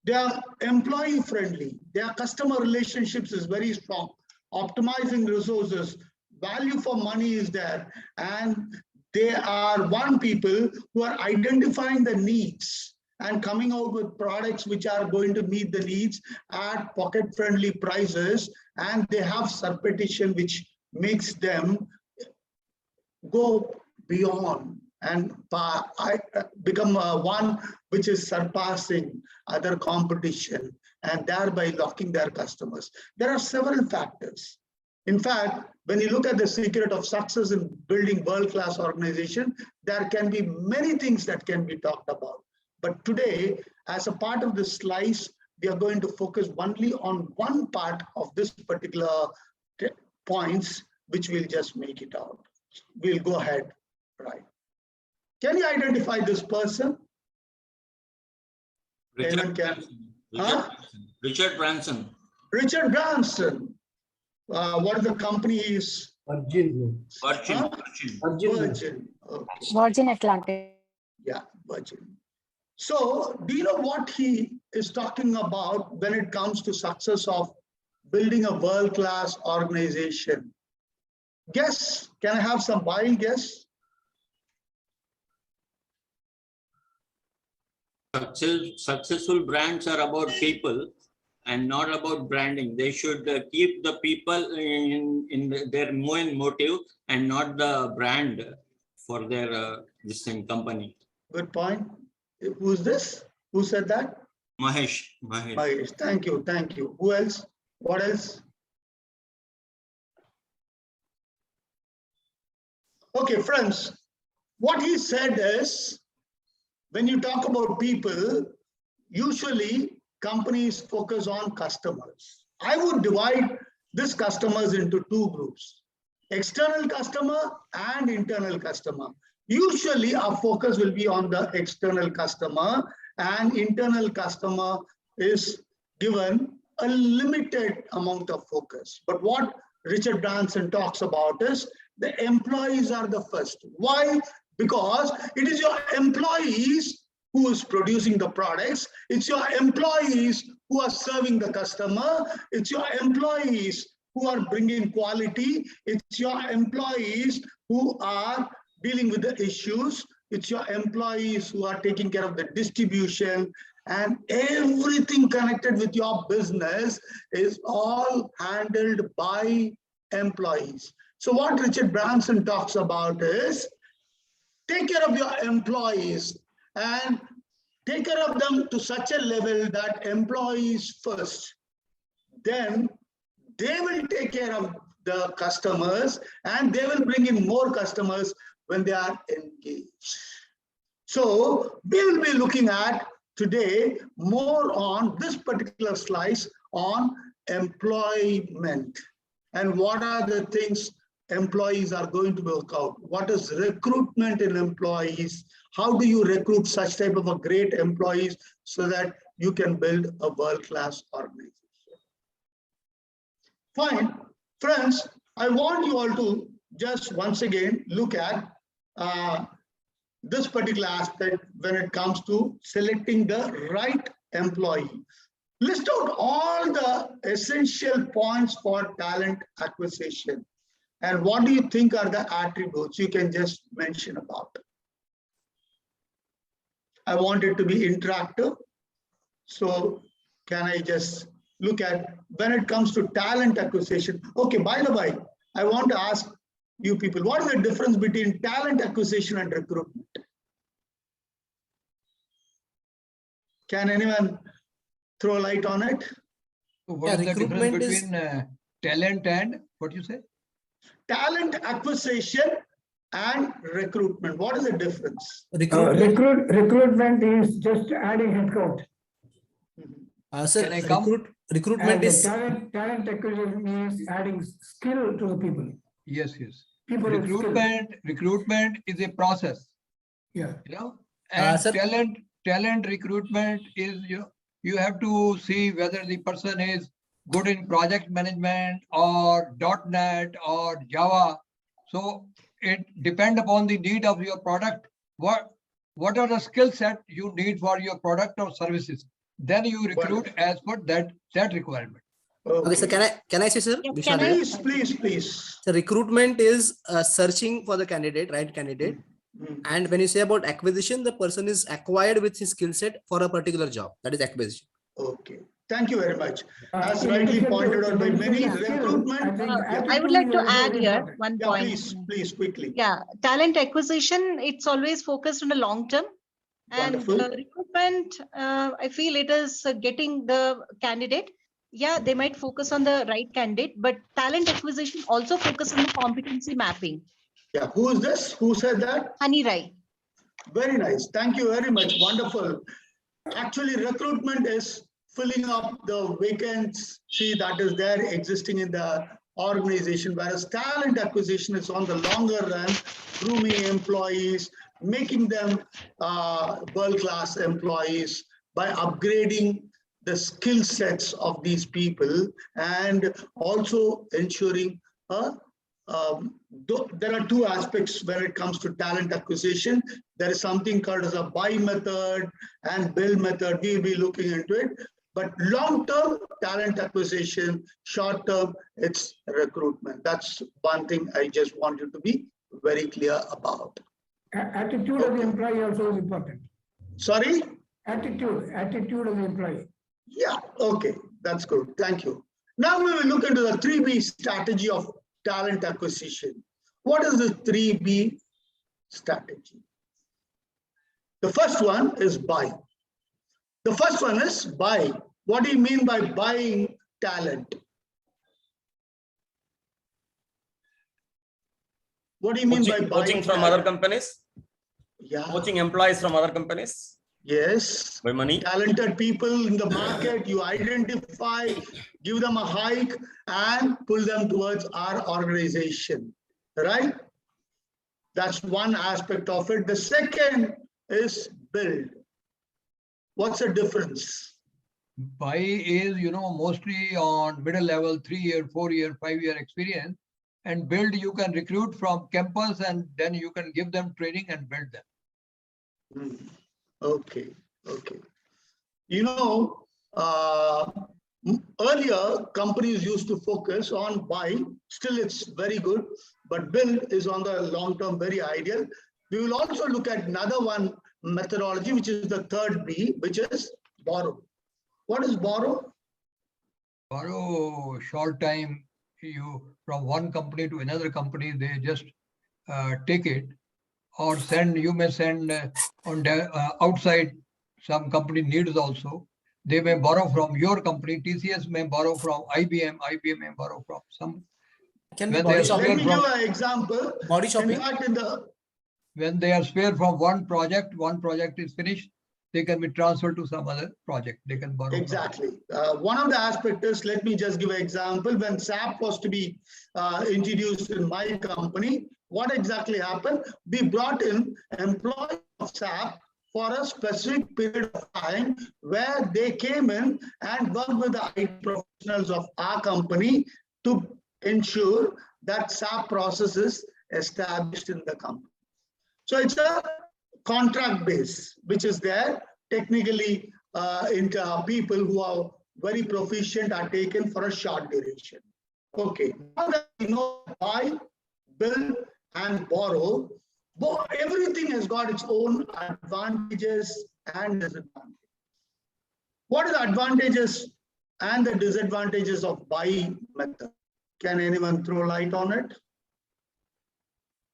They are employee friendly. Their customer relationships is very strong. Optimizing resources, value for money is there, and they are one people who are identifying the needs and coming out with products which are going to meet the needs at pocket-friendly prices, and they have competition which makes them go beyond and become one which is surpassing other competition and thereby locking their customers. There are several factors. In fact, when you look at the secret of success in building world-class organization, there can be many things that can be talked about. But today, as a part of this slice, we are going to focus only on one part of this particular points, which we'll just make it out. We'll go ahead, right? Can you identify this person? Richard Branson. Richard Branson. What is the company is? Virgin. Virgin. Okay. Virgin Atlantic. Yeah, Virgin. So, do you know what he is talking about when it comes to success of building a world-class organization? Guess, can I have some wild guess? Successful brands are about people and not about branding. They should keep the people in their main motive and not the brand for their company. Good point. Who's this? Who said that? Mahesh. Thank you. Thank you. Who else? What else? Okay, friends. What he said is, when you talk about people, usually companies focus on customers. I would divide these customers into two groups: external customer and internal customer. Usually our focus will be on the external customer, and internal customer is given a limited amount of focus. But what Richard Branson talks about is the employees are the first. Why? Because it is your employees who is producing the products. It's your employees who are serving the customer. It's your employees who are bringing quality. It's your employees who are dealing with the issues. It's your employees who are taking care of the distribution, and everything connected with your business is all handled by employees. So what Richard Branson talks about is take care of your employees and take care of them to such a level that employees first. Then they will take care of the customers and they will bring in more customers when they are engaged. So we will be looking at today more on this particular slice on employment and what are the things employees are going to work out. What is recruitment in employees? How do you recruit such type of a great employees so that you can build a world-class organization? Fine. Friends, I want you all to just once again look at this particular aspect when it comes to selecting the right employee. List out all the essential points for talent acquisition. And what do you think are the attributes you can just mention about? I want it to be interactive. So can I just look at when it comes to talent acquisition? Okay, by the way, I want to ask you people, what is the difference between talent acquisition and recruitment? Can anyone throw light on it? So what is the difference between talent and what you say? Talent acquisition and recruitment. What is the difference? Recruitment is just adding headcount. Sir, recruitment is talent acquisition is adding skill to the people. Yes, yes. People with skill. Recruitment is a process. Yeah. You know, and sir, talent recruitment is you have to see whether the person is good in project management or .NET or Java. So it depends upon the need of your product. What are the skill set you need for your product or services? Then you recruit as per that requirement. Okay, sir, can I say, sir? Yes, please. So recruitment is searching for the candidate, right candidate. And when you say about acquisition, the person is acquired with his skill set for a particular job. That is acquisition. Okay. Thank you very much. As rightly pointed out by many, recruitment. I would like to add here one point. Please, quickly. Yeah, talent acquisition, it's always focused on the long term. And recruitment, I feel it is getting the candidate. Yeah, they might focus on the right candidate, but talent acquisition also focus on the competency mapping. Yeah, who is this? Who said that? Honey Rai. Very nice. Thank you very much. Wonderful. Actually, recruitment is filling up the vacancy that is there existing in the organization, whereas talent acquisition is on the longer run, grooming employees, making them world-class employees by upgrading the skill sets of these people and also ensuring there are two aspects when it comes to talent acquisition. There is something called as a buy method and build method. We will be looking into it. But long-term talent acquisition, short-term, it's recruitment. That's one thing I just want you to be very clear about. Attitude of the employee also is important. Sorry? Attitude of the employee. Yeah, okay, that's good. Thank you. Now we will look into the 3B strategy of talent acquisition. What is the 3B strategy? The first one is buy. The first one is buy. What do you mean by buying talent? What do you mean by buying poaching from talent? other companies? Yeah. Poaching employees from other companies? Yes. By money? Talented people in the market, you identify, give them a hike and pull them towards our organization, right? That's one aspect of it. The second is build. What's the difference? Buy is, mostly on middle level, 3-year, 4-year, 5-year experience. And build, you can recruit from campus and then you can give them training and build them. Okay. Earlier companies used to focus on buy. Still, it's very good, but build is on the long term very ideal. We will also look at another one methodology, which is the third B, which is borrow. What is borrow? Borrow short time. You from one company to another company, they just take it, or you may send on the outside. Some company needs also. They may borrow from your company. TCS may borrow from IBM. IBM may borrow from some. Can we body shopping? Let me give an example. Body shopping. In fact, when they are spared from one project is finished, they can be transferred to some other project. They can borrow. Exactly. One of the aspects is, let me just give an example. When SAP was to be introduced in my company, what exactly happened? We brought in employees of SAP for a specific period of time where they came in and worked with the IT professionals of our company to ensure that SAP process is established in the company. So it's a contract base, which is there. Technically, into people who are very proficient are taken for a short duration. Okay, now that we know buy, build, and borrow, everything has got its own advantages and disadvantages. What are the advantages and the disadvantages of buy method? Can anyone throw light on it?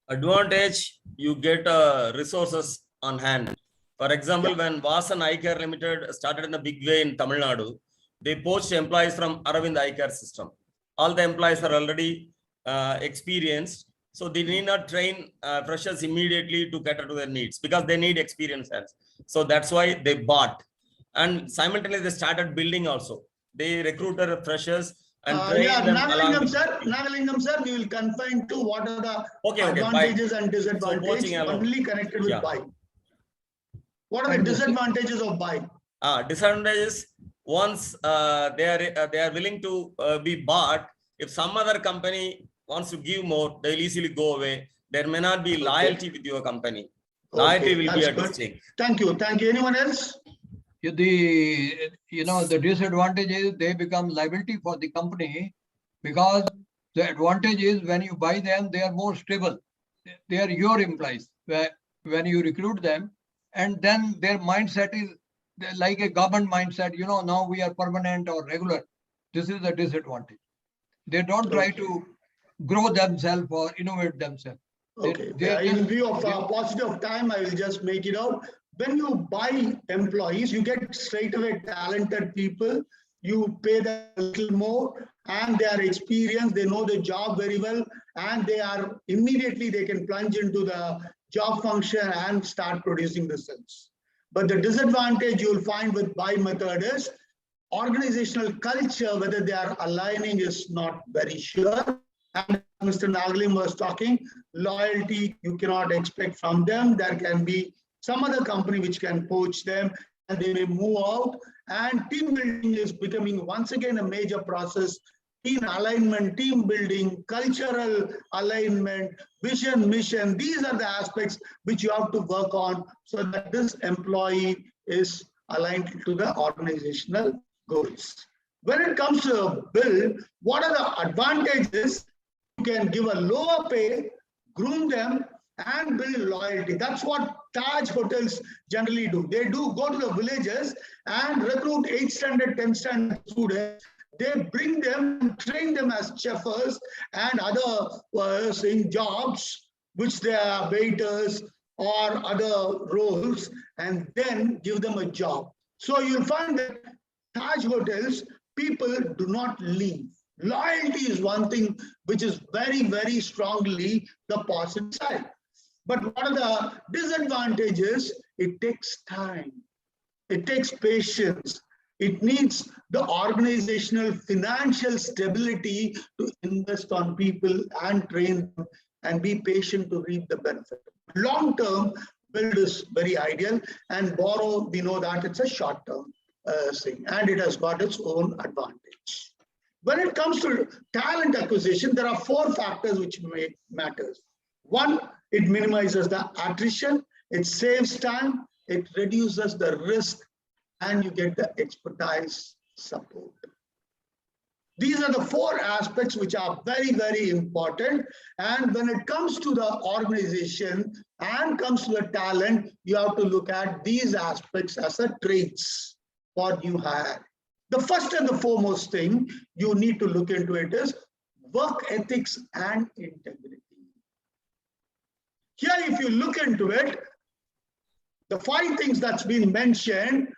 Advantage, you get resources on hand. For example, when Vasan Eye Care Limited started in a big way in Tamil Nadu, they poached employees from Aravind Eye Care system. All the employees are already experienced, so they need not train freshers immediately to cater to their needs because they need experience hands. So that's why they bought, and simultaneously they started building also. They recruited freshers and train them along Nagalingam sir, we will confine to what are the advantages and disadvantages, so only connected with buy. What are the disadvantages of buy? Disadvantages, once they are willing to be bought, if some other company wants to give more, they'll easily go away. There may not be loyalty with your company. Loyalty will be at stake. Thank you. Thank you. Anyone else? The disadvantage is they become liability for the company, because the advantage is when you buy them, they are more stable. They are your employees when you recruit them, and then their mindset is like a government mindset. Now we are permanent or regular. This is the disadvantage. They don't try to grow themselves or innovate themselves. Okay. In view of paucity of time, I will just make it out. When you buy employees, you get straight away talented people. You pay them a little more, and they are experienced. They know the job very well, and they can plunge into the job function and start producing results. But the disadvantage you will find with buy method is organizational culture, whether they are aligning is not very sure. And Mr. Nagalim was talking, loyalty you cannot expect from them. There can be some other company which can poach them and they may move out. And team building is becoming once again a major process. Team alignment, team building, cultural alignment, vision, mission. These are the aspects which you have to work on so that this employee is aligned to the organizational goals. When it comes to build, what are the advantages? You can give a lower pay, groom them, and build loyalty. That's what Taj hotels generally do. They do go to the villages and recruit 8th standard, 10th standard students. They bring them and train them as chefs and other in jobs, which they are waiters or other roles, and then give them a job. So you'll find that Taj hotels, people do not leave. Loyalty is one thing which is very, very strongly the positive side. But what are the disadvantages? It takes time. It takes patience. It needs the organizational financial stability to invest on people and train them and be patient to reap the benefit. Long-term build is very ideal, and borrow, we know that it's a short-term thing, and it has got its own advantage. When it comes to talent acquisition, there are 4 factors which matters. One, it minimizes the attrition, it saves time, it reduces the risk, and you get the expertise support. These are the 4 aspects which are very, very important. And when it comes to the organization and comes to the talent, you have to look at these aspects as a traits for new hire. The first and the foremost thing you need to look into it is work ethics and integrity. Here, if you look into it, the 5 things that's been mentioned,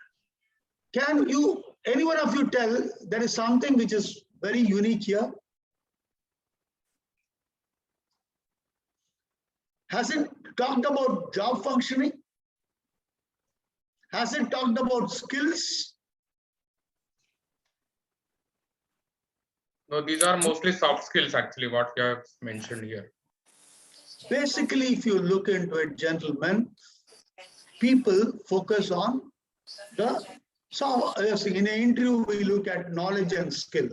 can you, any one of you tell there is something which is very unique here? talked about job functioning? Has it talked about skills? No, these are mostly soft skills, actually, what you have mentioned here. Basically, if you look into it, gentlemen, people focus on so in an interview, we look at knowledge and skill,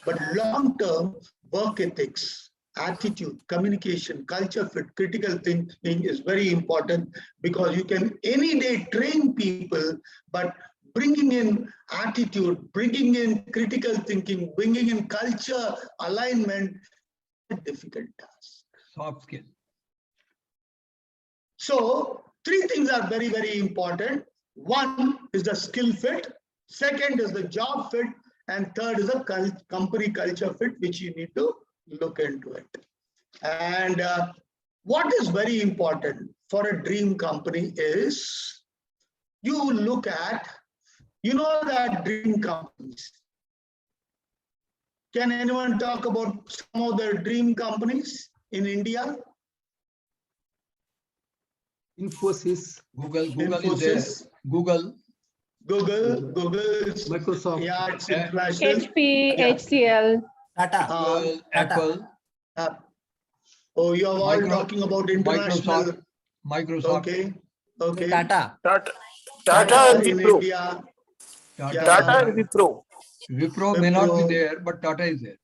but long-term work ethics, attitude, communication, culture fit, critical thinking is very important, because you can any day train people, but bringing in attitude, bringing in critical thinking, bringing in culture alignment, a difficult task. Soft skill. So three things are very, very important. One is the skill fit, second is the job fit, and third is the company culture fit, which you need to look into it. And what is very important for a dream company is you look at, that dream companies. Can anyone talk about some of the dream companies in India? Infosys, Google Infosys, is there. Google, Microsoft, yeah, it's international. HP, Yeah. HCL. Google, Apple. Oh, you are all talking about international. Microsoft. Okay. Tata. Tata in India. Tata and Wipro. Wipro may not be there, but Tata is there.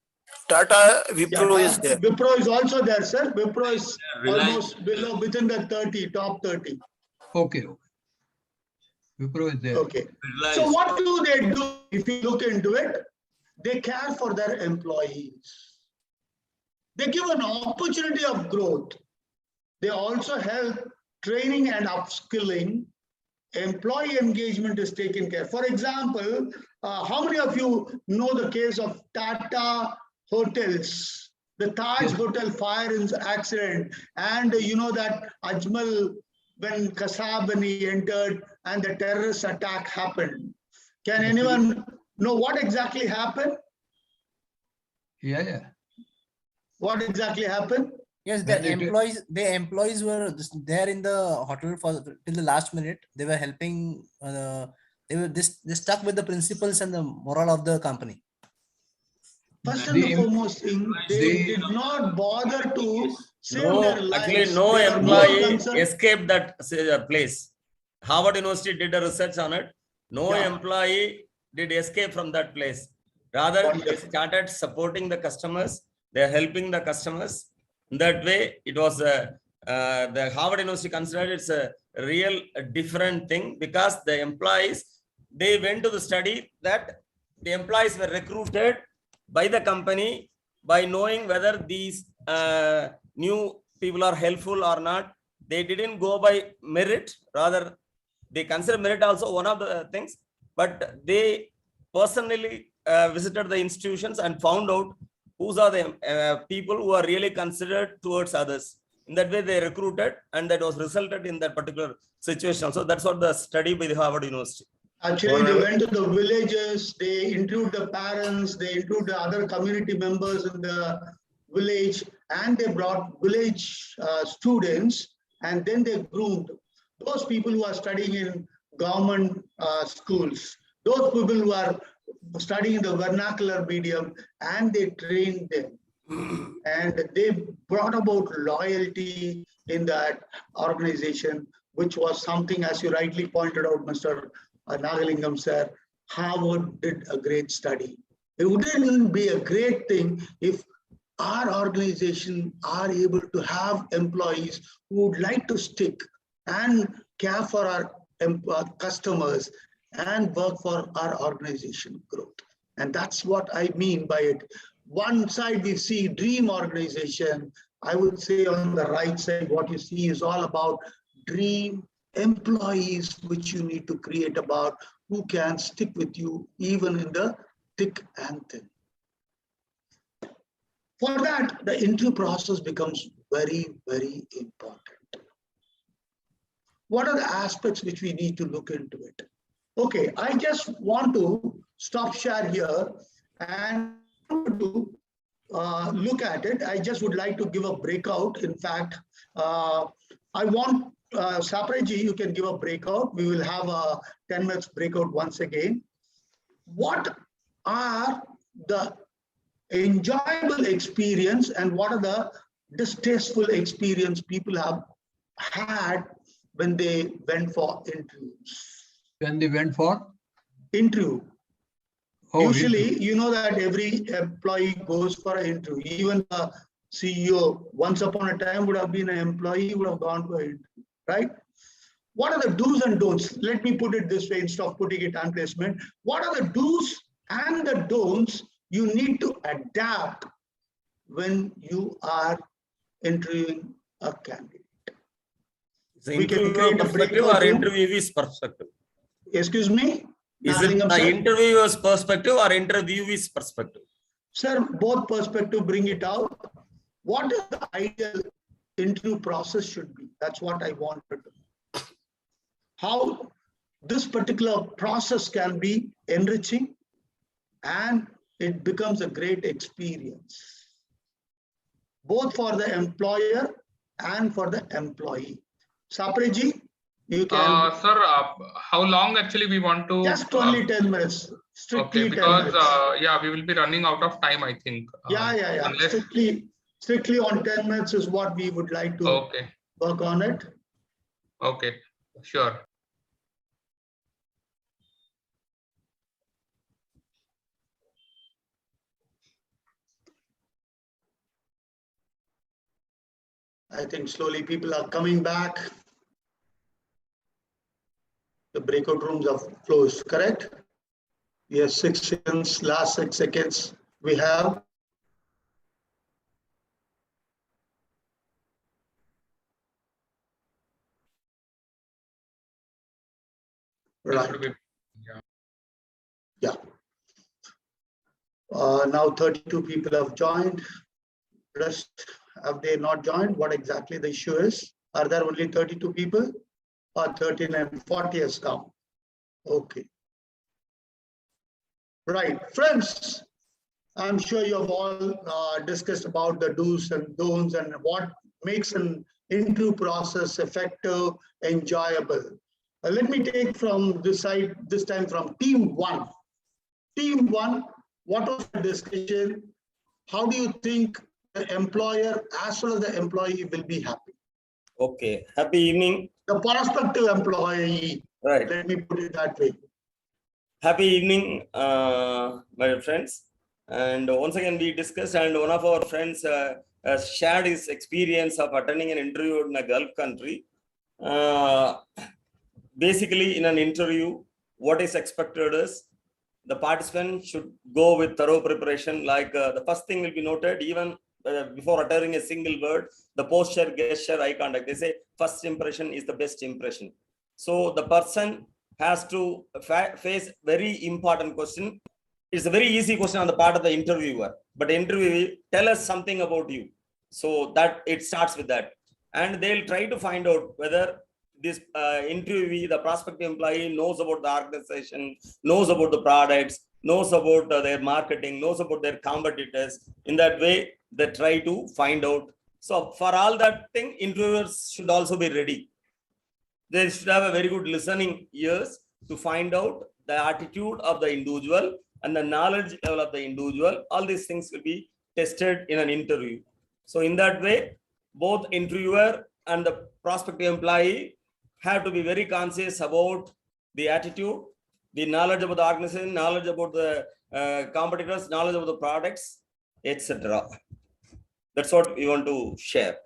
Tata Wipro is there. Wipro is also there, sir. Wipro is almost within the top 30. Okay. Wipro is there. Okay. So what do they do? If you look into it, they care for their employees. They give an opportunity of growth. They also help training and upskilling. Employee engagement is taken care. For example, how many of you know the case of Tata Hotels, the Taj Hotel fire accident, and you know that Ajmal, when Kasabani entered and the terrorist attack happened. Can anyone know what exactly happened? Yeah. What exactly happened? Yes, the employees were there in the hotel till the last minute. They were helping. They stuck with the principles and the moral of the company. First and the foremost thing, they did not bother to save their lives. Actually, no employee escaped that place. Harvard University did a research on it. No employee did escape from that place. Rather, they started supporting the customers. They are helping the customers. In that way, it was the Harvard University considered it's a real different thing, because the employees, they went to the study that the employees were recruited by the company by knowing whether these new people are helpful or not. They didn't go by merit, rather they consider merit also one of the things, but they personally visited the institutions and found out who are the people who are really considered towards others. In that way, they recruited, and that was resulted in that particular situation. So that's what the study by the Harvard University. Actually, they went to the villages, they interviewed the parents, they interviewed the other community members in the village, and they brought village students, and then they groomed those people who are studying in government schools, those people who are studying in the vernacular medium, and they trained them. And they brought about loyalty in that organization, which was something, as you rightly pointed out, Mr. Nagalingam sir, Harvard did a great study. It wouldn't even be a great thing if our organization are able to have employees who would like to stick and care for our customers and work for our organization growth. And that's what I mean by it. One side we see dream organization. I would say on the right side, what you see is all about dream employees, which you need to create about who can stick with you even in the thick and thin. For that, the interview process becomes very, very important. What are the aspects which we need to look into it? Okay, I just want to stop share here and to look at it. I just would like to give a breakout. In fact, I want Sapreji, you can give a breakout. We will have a 10 minutes breakout once again. What are the enjoyable experience and what are the distasteful experience people have had when they went for interviews? When they went for? Interview. Oh, usually, interview. you know that every employee goes for an interview. Even the CEO, once upon a time, would have been an employee, would have gone to an interview, right? What are the do's and don'ts? Let me put it this way instead of putting it on placement. What are the do's and the don'ts you need to adapt when you are interviewing a candidate? The We can interviewer create a perspective breakout or room. interviewee's perspective? Excuse me? Is it Narlingam, the sir? interviewer's perspective or interviewee's perspective? Sir, both perspective bring it out. What is the ideal interview process should be? That's what I wanted to know. How this particular process can be enriching and it becomes a great experience, both for the employer and for the employee. Sapreji, you can. Sir, how long actually we want to? Just only 10 minutes. Strictly okay, because 10 minutes. yeah, we will be running out of time, I think. Yeah. Unless... Strictly on 10 minutes is what we would like to work on it. Okay, sure. I think slowly people are coming back. The breakout rooms are closed, correct? Yes, 6 seconds, last 6 seconds we have. Right. Yeah. Now 32 people have joined. Rest, have they not joined? What exactly the issue is? Are there only 32 people? Or 13 and 40 has come? Okay. Right, friends, I'm sure you have all discussed about the do's and don'ts and what makes an interview process effective, enjoyable. Let me take from this side, this time from team one. Team one, what was the discussion? How do you think the employer as well as the employee will be happy? Okay, happy evening. The prospective employee, right? Let me put it that way. Happy evening, my friends. And once again, we discussed, and one of our friends has shared his experience of attending an interview in a Gulf country. Basically, in an interview, what is expected is the participant should go with thorough preparation. Like the first thing will be noted, even before uttering a single word, the posture, gesture, eye contact. They say first impression is the best impression. So the person has to face very important question. It's a very easy question on the part of the interviewer, but interviewee, tell us something about you. So that it starts with that, and they'll try to find out whether this interviewee, the prospective employee, knows about the organization, knows about the products, knows about their marketing, knows about their competitors. In that way, they try to find out. So for all that thing, interviewers should also be ready. They should have a very good listening ears to find out the attitude of the individual and the knowledge level of the individual. All these things will be tested in an interview. So in that way, both interviewer and the prospective employee have to be very conscious about the attitude, the knowledge about the organization, knowledge about the competitors, knowledge about the products, etc. That's what we want to share.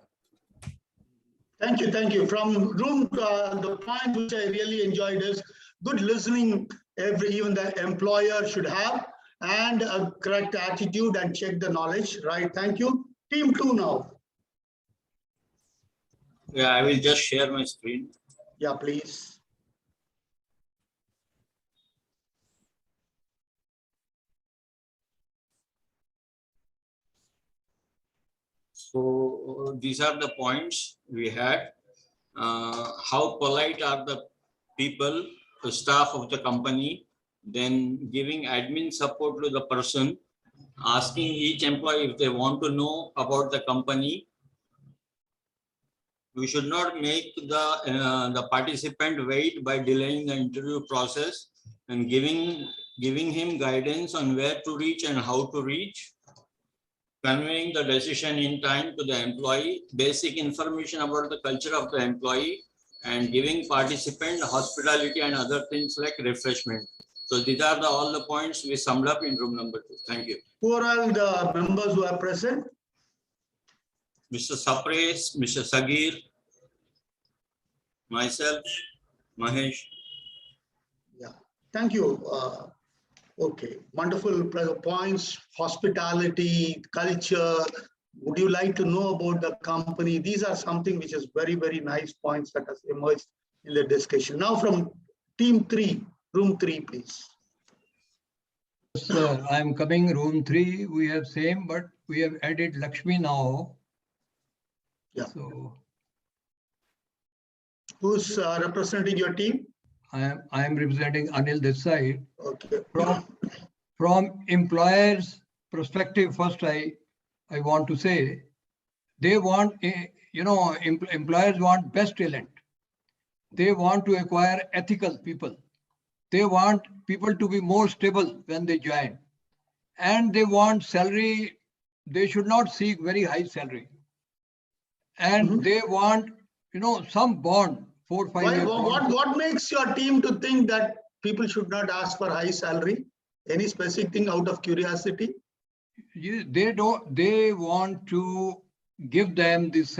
Thank you, thank you. From room, the point which I really enjoyed is good listening. Even the employer should have, and a correct attitude and check the knowledge. Right? Thank you. Team two now. Yeah, I will just share my screen. Yeah, please. So these are the points we had. How polite are the people, the staff of the company, then giving admin support to the person, asking each employee if they want to know about the company, We should not make the participant wait by delaying the interview process and giving him guidance on where to reach and how to reach, conveying the decision in time to the employee, basic information about the culture of the employee, and giving participant hospitality and other things like refreshment. So these are all the points we summed up in room number 2. Thank you. Who are all the members who are present? Mr. Sapres, Mr. Sagir, myself, Mahesh. Yeah, thank you. Okay, wonderful points. Hospitality, culture. Would you like to know about the company? These are something which is very, very nice points that has emerged in the discussion. Now from team 3, room 3, please. Yes, I am coming room 3. We have same, but we have added Lakshmi now. Yeah. So who's representing your team? I am representing Anil this side. Okay. From employers' perspective, first I want to say they want employers want best talent. They want to acquire ethical people. They want people to be more stable when they join, and they want salary. They should not seek very high salary, and they want some bond. 4 5 years. What makes your team to think that people should not ask for high salary? Any specific thing out of curiosity? They don't. They want to give them this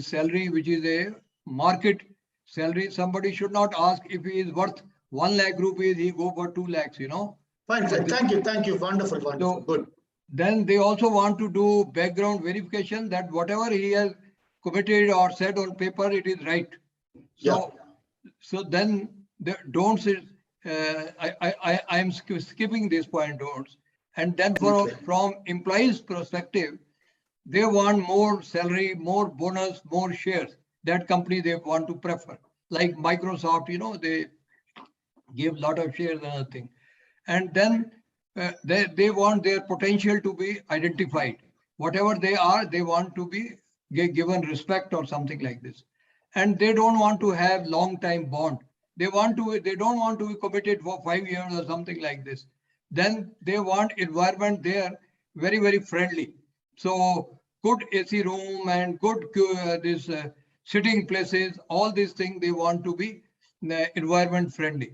salary, which is a market salary. Somebody should not ask if he is worth 1 lakh rupees. He go for 2 lakhs. Fine. Thank you. Wonderful. So, good. Then they also want to do background verification that whatever he has committed or said on paper, it is right. So then they don't say, I am skipping this point, don'ts. And then from employees' perspective, they want more salary, more bonus, more shares. That company they want to prefer. Like Microsoft, they give a lot of shares and other thing. And then they want their potential to be identified. Whatever they are, they want to be given respect or something like this. And they don't want to have long time bond. They don't want to be committed for 5 years or something like this. Then they want environment there very, very friendly. So good AC room and good sitting places, all these things they want to be environment friendly.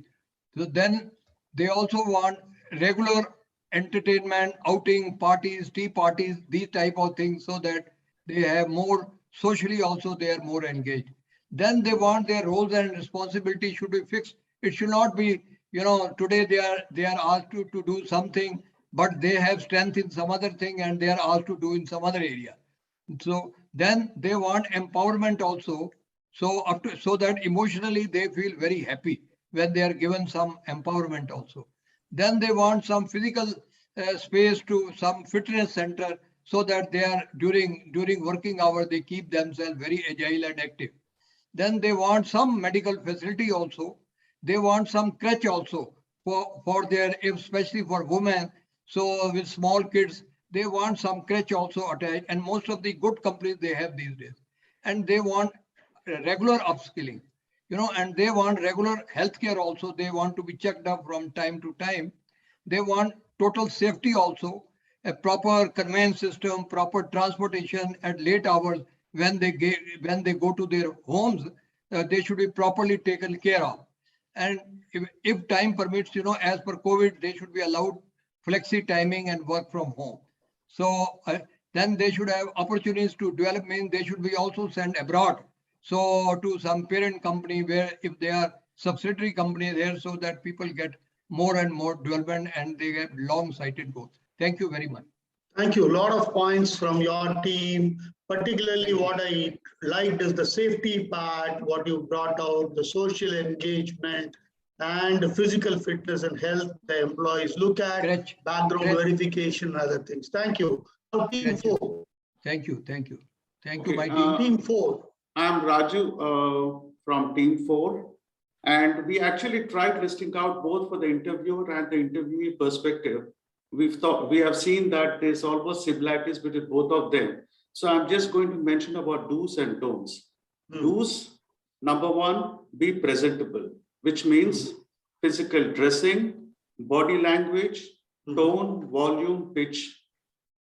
So then they also want regular entertainment, outing, parties, tea parties, these type of things, so that they have more socially also they are more engaged. Then they want their roles and responsibilities should be fixed. It should not be, today they are asked to do something, but they have strength in some other thing and they are asked to do in some other area. So then they want empowerment also. So that emotionally they feel very happy when they are given some empowerment also. Then they want some physical space to some fitness center, so that they are during working hours, they keep themselves very agile and active. Then they want some medical facility also. They want some crutch also for their, especially for women. So with small kids, they want some crutch also attached. And most of the good companies they have these days. And they want regular upskilling, and they want regular healthcare also. They want to be checked up from time to time. They want total safety also, a proper conveyance system, proper transportation at late hours. When they go to their homes, they should be properly taken care of. And if time permits, as per COVID, they should be allowed flexi timing and work from home. So then they should have opportunities to develop. They should be also sent abroad. So to some parent company, where if they are subsidiary company there, so that people get more and more development and they get long-sighted goals. Thank you very much. Thank you. A lot of points from your team. Particularly what I liked is the safety part, what you brought out, the social engagement and the physical fitness and health the employees look at, background verification and other things. Thank you. Now, team 4. Thank you, my team. Team 4. I'm Raju from team 4. And we actually tried listing out both for the interviewer and the interviewee perspective. We have seen that there's almost similarities between both of them. So I'm just going to mention about do's and don'ts. Do's, number one, be presentable, which means physical dressing, body language, tone, volume, pitch,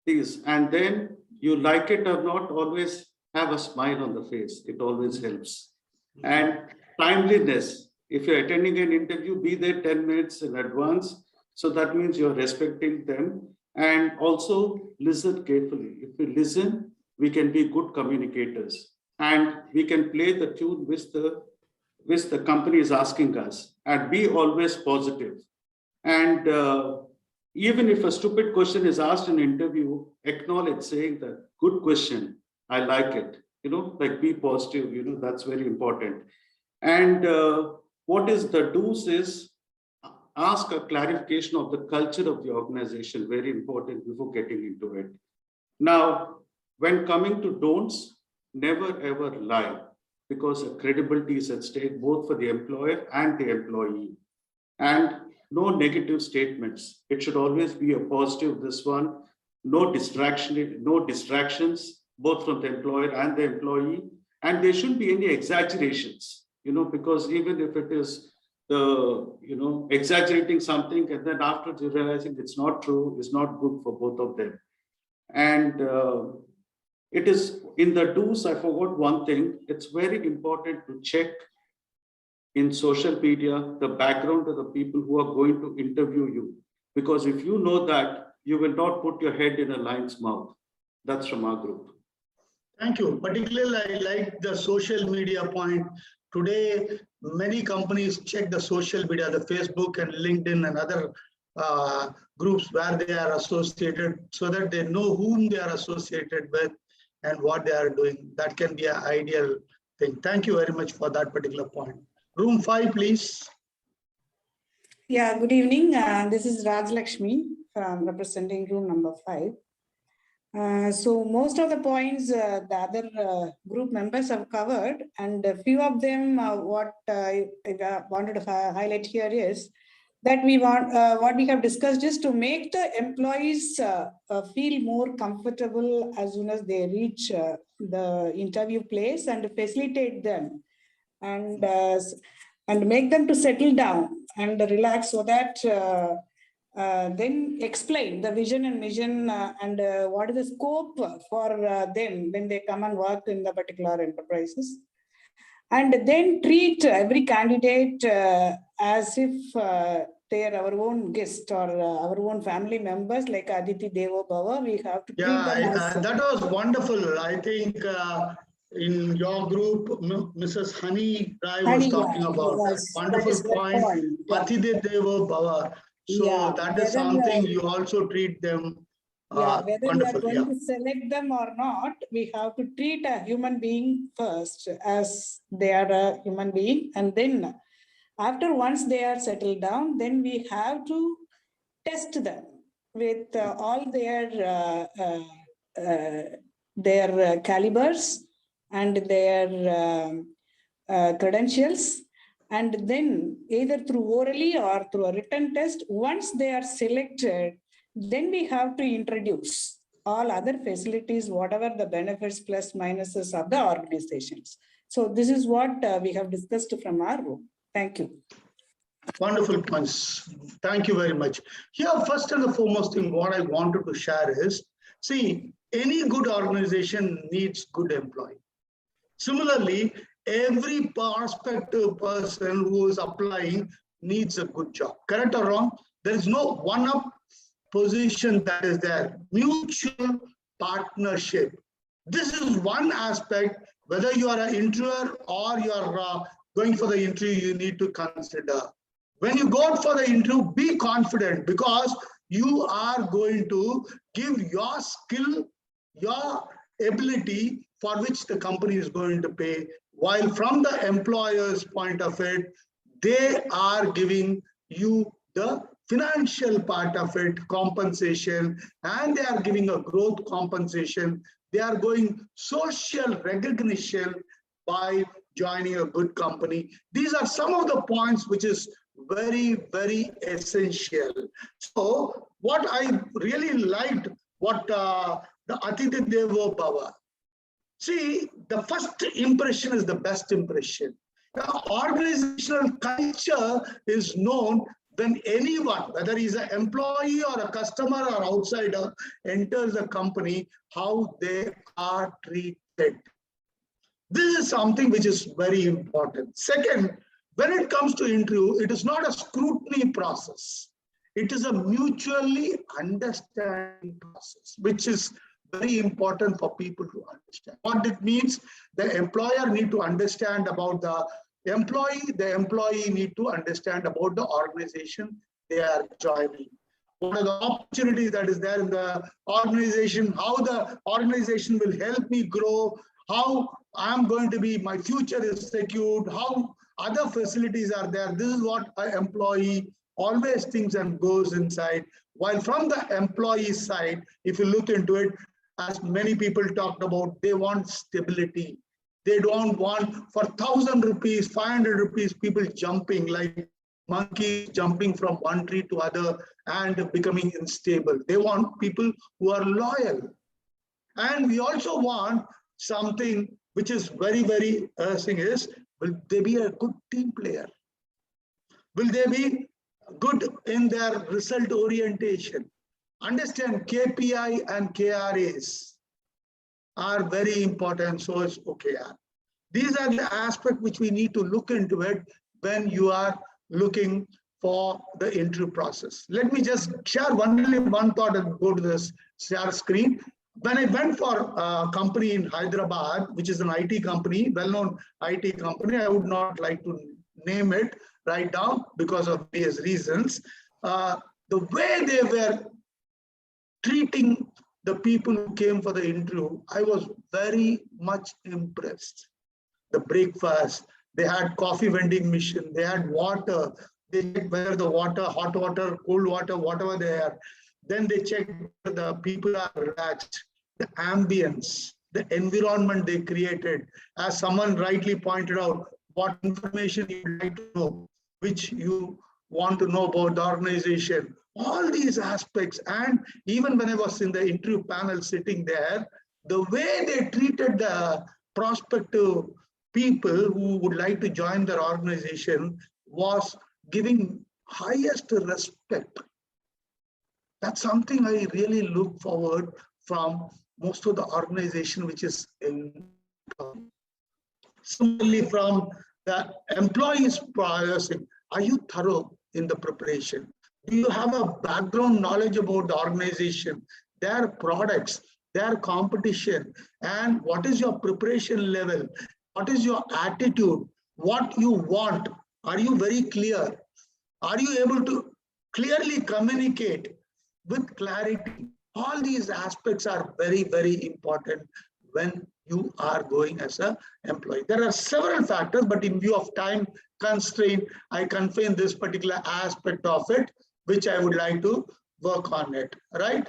these. And then you like it or not, always have a smile on the face. It always helps. And timeliness. If you're attending an interview, be there 10 minutes in advance. So that means you're respecting them. And also listen carefully. If we listen, we can be good communicators. And we can play the tune which the company is asking us. And be always positive. And even if a stupid question is asked in an interview, acknowledge, saying that good question, I like it. Like be positive, that's very important. And what is the do's is ask a clarification of the culture of the organization, very important before getting into it. Now, when coming to don'ts, never ever lie, because credibility is at stake both for the employer and the employee. And no negative statements. It should always be a positive, this one. No distractions, both from the employer and the employee. And there shouldn't be any exaggerations, because even if it is exaggerating something and then after realizing it's not true, is not good for both of them. And it is in the do's, I forgot one thing. It's very important to check in social media the background of the people who are going to interview you. Because if you know that, you will not put your head in a lion's mouth. That's from our group. Thank you. Particularly, I like the social media point. Today, many companies check the social media, the Facebook and LinkedIn and other groups where they are associated, so that they know whom they are associated with and what they are doing. That can be an ideal thing. Thank you very much for that particular point. Room 5, please. Yeah, good evening. This is Raj Lakshmi from representing room number 5. So most of the points the other group members have covered, and a few of them what I wanted to highlight here is that we want what we have discussed is to make the employees feel more comfortable as soon as they reach the interview place, and facilitate them and make them to settle down and relax, so that then explain the vision and mission and what is the scope for them when they come and work in the particular enterprises. And then treat every candidate as if they are our own guest or our own family members, like Aditi Devo Bhava. We have to treat them as that was wonderful. I think in your group, Mrs. Honey Rai was talking about that wonderful point. Aditi Devo Bhava. So that is something you also treat them. Whether we are going to select them or not, we have to treat a human being first as they are a human being, and then after once they are settled down, then we have to test them with all their calibers and their credentials. And then either through orally or through a written test, once they are selected, then we have to introduce all other facilities, whatever the benefits plus minuses of the organizations. So this is what we have discussed from our room. Thank you. Wonderful points. Thank you very much. Here, first and the foremost thing what I wanted to share is, see, any good organization needs good employee. Similarly, every prospective person who is applying needs a good job. Correct or wrong? There is no one-up position that is there. Mutual partnership. This is one aspect, whether you are an interviewer or you are going for the interview, you need to consider. When you go for the interview, be confident, because you are going to give your skill, your ability for which the company is going to pay, while from the employer's point of it, they are giving you the financial part of it, compensation, and they are giving a growth compensation. They are going social recognition by joining a good company. These are some of the points which is very, very essential. So what I really liked, what the Aditi Devo Bhava, See, the first impression is the best impression. Now, organizational culture is known when anyone, whether he's an employee or a customer or outsider, enters the company, how they are treated. This is something which is very important. Second, when it comes to interview, it is not a scrutiny process. It is a mutually understanding process, which is very important for people to understand. What it means, the employer need to understand about the employee need to understand about the organization they are joining. What are the opportunities that is there in the organization, how the organization will help me grow, how I'm going to be, my future is secured, how other facilities are there. This is what an employee always thinks and goes inside. While from the employee side, if you look into it, as many people talked about, they want stability. They don't want for 1,000 rupees, 500 rupees, people jumping like monkeys jumping from one tree to other and becoming unstable. They want people who are loyal. And we also want something which is very, very thing is, will they be a good team player? Will they be good in their result orientation? Understand KPI and KRAs are very important, so is OKR. These are the aspects which we need to look into it when you are looking for the interview process. Let me just share only one thought and go to this share screen. When I went for a company in Hyderabad, which is an IT company, well-known IT company, I would not like to name it right now because of various reasons. The way they were treating the people who came for the interview, I was very much impressed. The breakfast, they had coffee vending machine, they had water, they checked whether the water, hot water, cold water, whatever they are. Then they checked whether the people are relaxed, the ambience, the environment they created. As someone rightly pointed out, what information you would like to know, which you want to know about the organization, all these aspects. And even when I was in the interview panel sitting there, the way they treated the prospective people who would like to join their organization was giving highest respect. That's something I really look forward from most of the organization which is in. Similarly, from the employees' pricing, are you thorough in the preparation? Do you have a background knowledge about the organization, their products, their competition, and what is your preparation level? What is your attitude? What you want? Are you very clear? Are you able to clearly communicate with clarity? All these aspects are very, very important when you are going as an employee. There are several factors, but in view of time constraint, I confine this particular aspect of it, which I would like to work on it, right?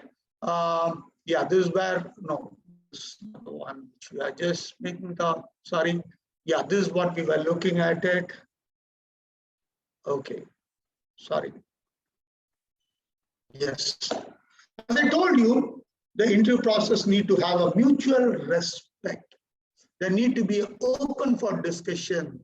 Yeah, this is where, no, this is not the one which we are just making the, sorry. Yeah, this is what we were looking at it. Okay, sorry. Yes. As I told you, the interview process need to have a mutual respect. There need to be open for discussion.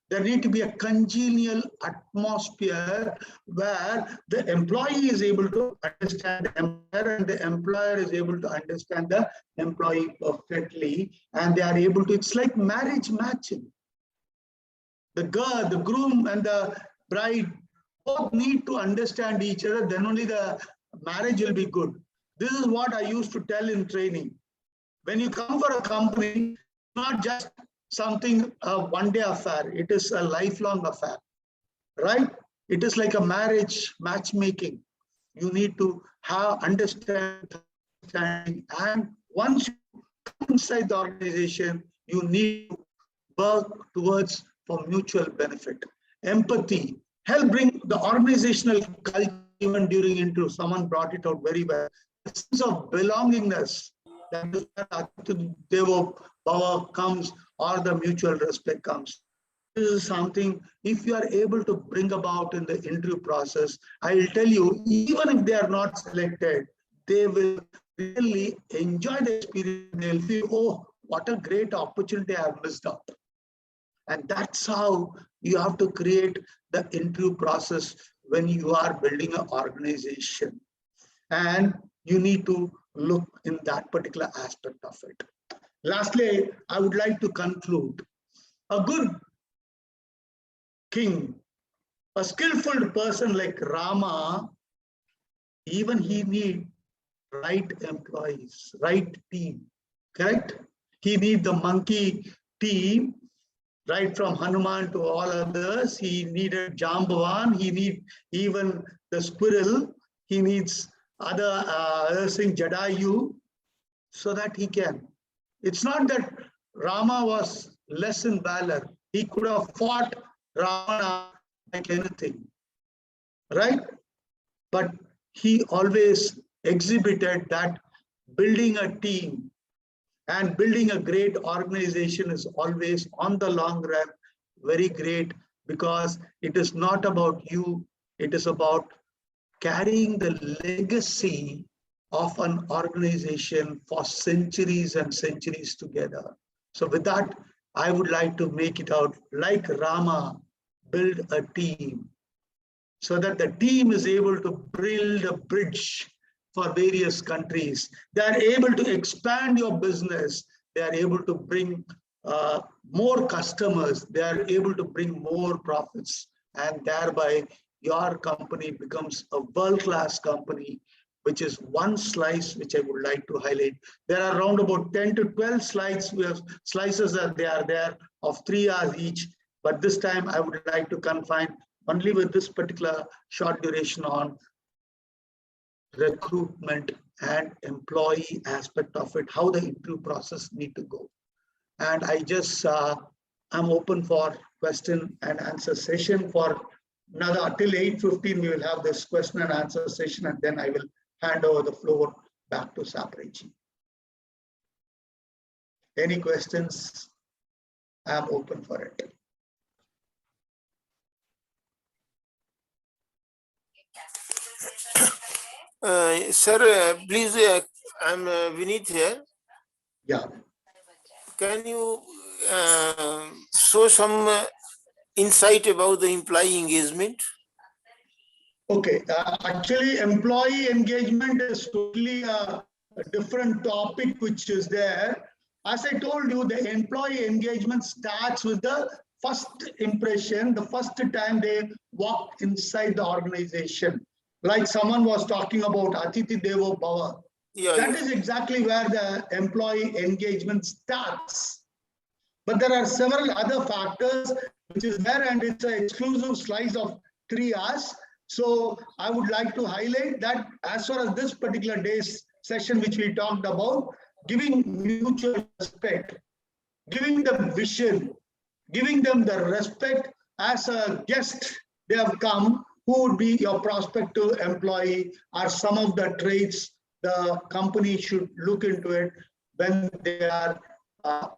There need to be a congenial atmosphere where the employee is able to understand the employer and the employer is able to understand the employee perfectly, and they are able to, it's like marriage matching. The girl, the groom and the bride both need to understand each other, then only the marriage will be good. This is what I used to tell in training. When you come for a company, not just something a one-day affair, it is a lifelong affair, right? It is like a marriage matchmaking. You need to have understanding, and once you come inside the organization, you need to work towards for mutual benefit. Empathy, help bring the organizational culture. Even during interview, someone brought it out very well. The sense of belongingness, that is where Devo power comes or the mutual respect comes. This is something, if you are able to bring about in the interview process, I will tell you, even if they are not selected, they will really enjoy the experience. They'll feel, oh, what a great opportunity I have missed out. And that's how you have to create the interview process when you are building an organization. And you need to look in that particular aspect of it. Lastly, I would like to conclude. A good king, a skillful person like Rama, even he needs right employees, right team, correct? He needs the monkey team, right from Hanuman to all others. He needed Jambavan, he needs even the squirrel, he needs other thing, Jadayu, so that he can. It's not that Rama was less in valor. He could have fought Ravana like anything, right? But he always exhibited that building a team and building a great organization is always on the long run very great, because it is not about you, it is about carrying the legacy of an organization for centuries and centuries together. So with that, I would like to make it out like Rama build a team, so that the team is able to build a bridge for various countries. They are able to expand your business. They are able to bring more customers. They are able to bring more profits. And thereby, your company becomes a world-class company, which is one slice which I would like to highlight. There are around about 10 to 12 slides. We have slices that they are there of 3 hours each. But this time, I would like to confine only with this particular short duration on recruitment and employee aspect of it, how the interview process need to go. And I just, I'm open for question and answer session for another till 8:15. We will have this question and answer session, and then I will hand over the floor back to Sapreji. Any questions? I'm open for it. Sir, please, I'm Vineet here. Yeah. Can you show some insight about the employee engagement? Okay, actually employee engagement is totally a different topic which is there. As I told you, the employee engagement starts with the first impression, the first time they walk inside the organization. Like someone was talking about Atiti Devo Bhava. That is exactly where the employee engagement starts. But there are several other factors which is there, and it's an exclusive slice of 3 hours. So I would like to highlight that as far as this particular day's session which we talked about, giving mutual respect, giving them vision, giving them the respect as a guest they have come, who would be your prospective employee, are some of the traits the company should look into it when they are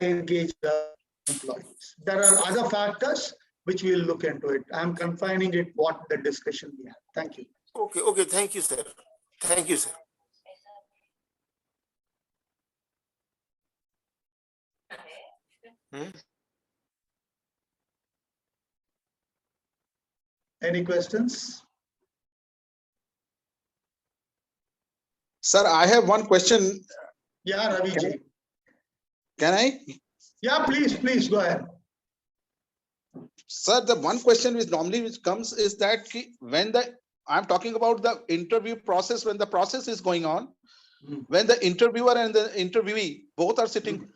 engaged employees. There are other factors which we'll look into it. I'm confining it what the discussion we have. Thank you. Okay, thank you, sir. Thank you, sir. Any questions? Sir, I have one question. Yeah, Raviji. Can I? Yeah, please go ahead. Sir, the one question which normally comes is that when I'm talking about the interview process, when the process is going on, when the interviewer and the interviewee both are sitting,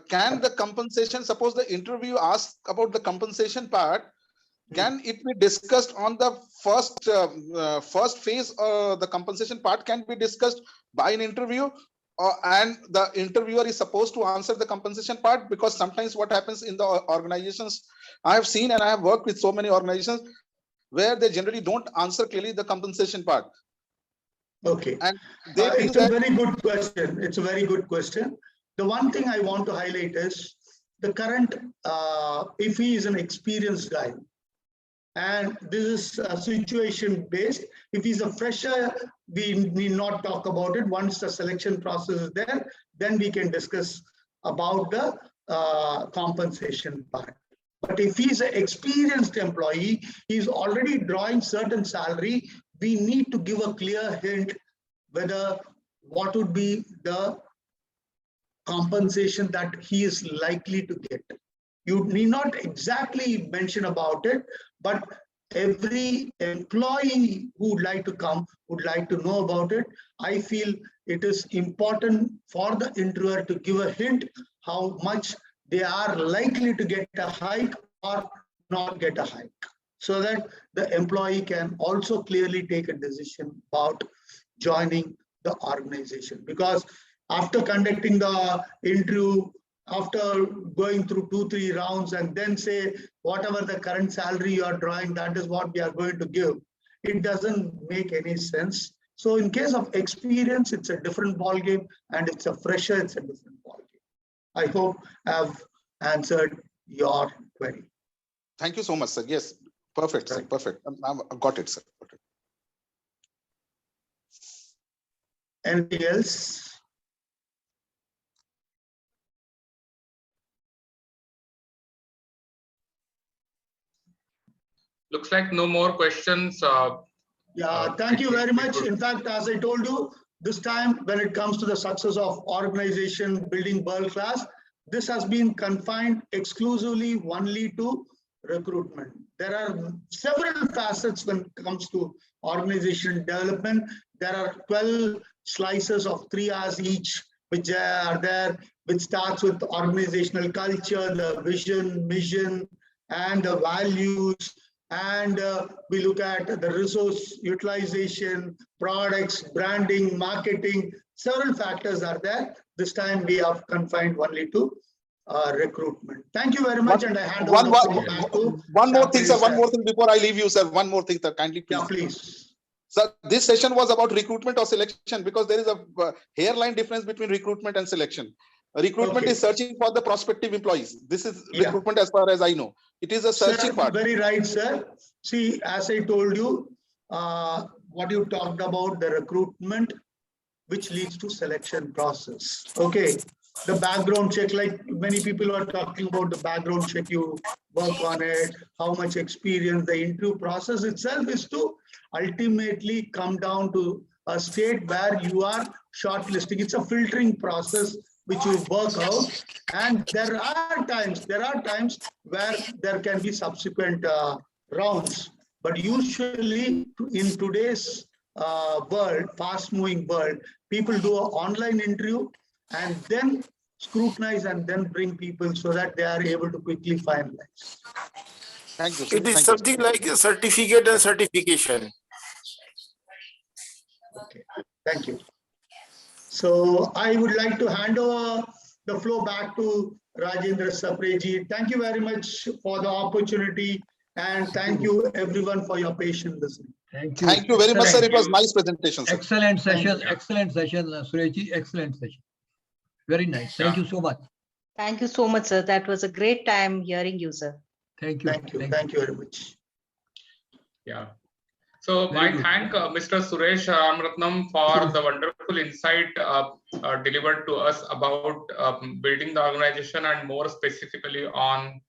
can the compensation, suppose the interview asks about the compensation part, can it be discussed on the first phase? The compensation part can be discussed by an interview, and the interviewer is supposed to answer the compensation part? Because sometimes what happens in the organizations, I have seen and I have worked with so many organizations where they generally don't answer clearly the compensation part. Okay. And it's a very good question. It's a very good question. The one thing I want to highlight is the current, if he is an experienced guy, and this is situation based. If he's a fresher, we need not talk about it. Once the selection process is there, then we can discuss about the compensation part. But if he's an experienced employee, he's already drawing certain salary, we need to give a clear hint whether what would be the compensation that he is likely to get. You need not exactly mention about it, but every employee who would like to come would like to know about it. I feel it is important for the interviewer to give a hint how much they are likely to get a hike or not get a hike, so that the employee can also clearly take a decision about joining the organization. Because after conducting the interview, after going through 2-3 rounds and then say whatever the current salary you are drawing, that is what we are going to give, it doesn't make any sense. So in case of experience, it's a different ball game, and it's a fresher, it's a different ball game. I hope I've answered your query. Thank you so much, sir. Yes, perfect, sir. Perfect. I've got it, sir. Got it. Anything else? Looks like no more questions. Yeah, thank you very much. In fact, as I told you, this time when it comes to the success of organization building world class, this has been confined exclusively only to recruitment. There are several facets when it comes to organization development. There are 12 slices of 3 hours each, which are there, which starts with organizational culture, the vision, mission, and the values. And we look at the resource utilization, products, branding, marketing, several factors are there. This time we have confined only to recruitment. Thank you very much. And I hand over back to one more thing, sir. One more thing before I leave you, sir. One more thing, sir. Kindly, please. Yeah, please. Sir, this session was about recruitment or selection, because there is a hairline difference between recruitment and selection. Recruitment is searching for the prospective employees. This is recruitment as far as I know. It is a searching part. Very right, sir. See, as I told you, what you talked about, the recruitment, which leads to selection process. Okay. The background check, like many people are talking about the background check, you work on it, how much experience, the interview process itself is to ultimately come down to a state where you are shortlisting. It's a filtering process which you work out, and there are times where there can be subsequent rounds, but usually in today's world, fast-moving world, people do an online interview and then scrutinize and then bring people so that they are able to quickly finalize. Thank you. It is something like a certificate and certification. Okay, thank you. So I would like to hand over the floor back to Rajendra Sapreji. Thank you very much for the opportunity, and thank you everyone for your patient listening. Thank you. Thank you very much, sir. It was nice presentation, sir. Excellent session. Excellent session, Sureshji. Excellent session. Very nice. Thank you so much. Thank you so much, sir. That was a great time hearing you, sir. Thank you. Thank you. Thank you very much. Yeah. So I thank Mr. Suresh Ramarathnam for the wonderful insight delivered to us about building the organization, and more specifically on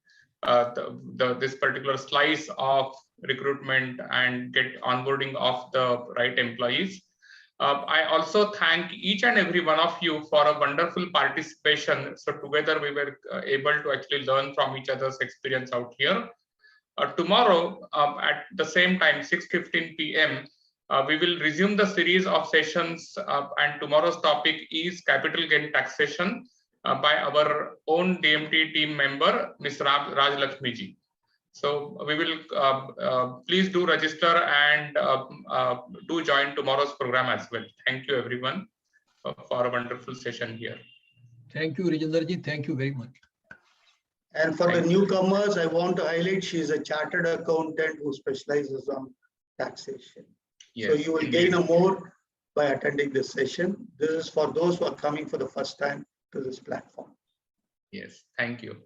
this particular slice of recruitment and get onboarding of the right employees. I also thank each and every one of you for a wonderful participation. So together we were able to actually learn from each other's experience out here. Tomorrow at the same time, 6:15 p.m., we will resume the series of sessions, and tomorrow's topic is capital gain taxation by our own DMT team member, Ms. Raj Lakshmi ji. So we will please do register and do join tomorrow's program as well. Thank you everyone for a wonderful session here. Thank you, Rajendra ji. Thank you very much. And for the newcomers, I want to highlight she is a chartered accountant who specializes on taxation. Yes, so you will gain more by attending this session. This is for those who are coming for the first time to this platform. Yes, thank you.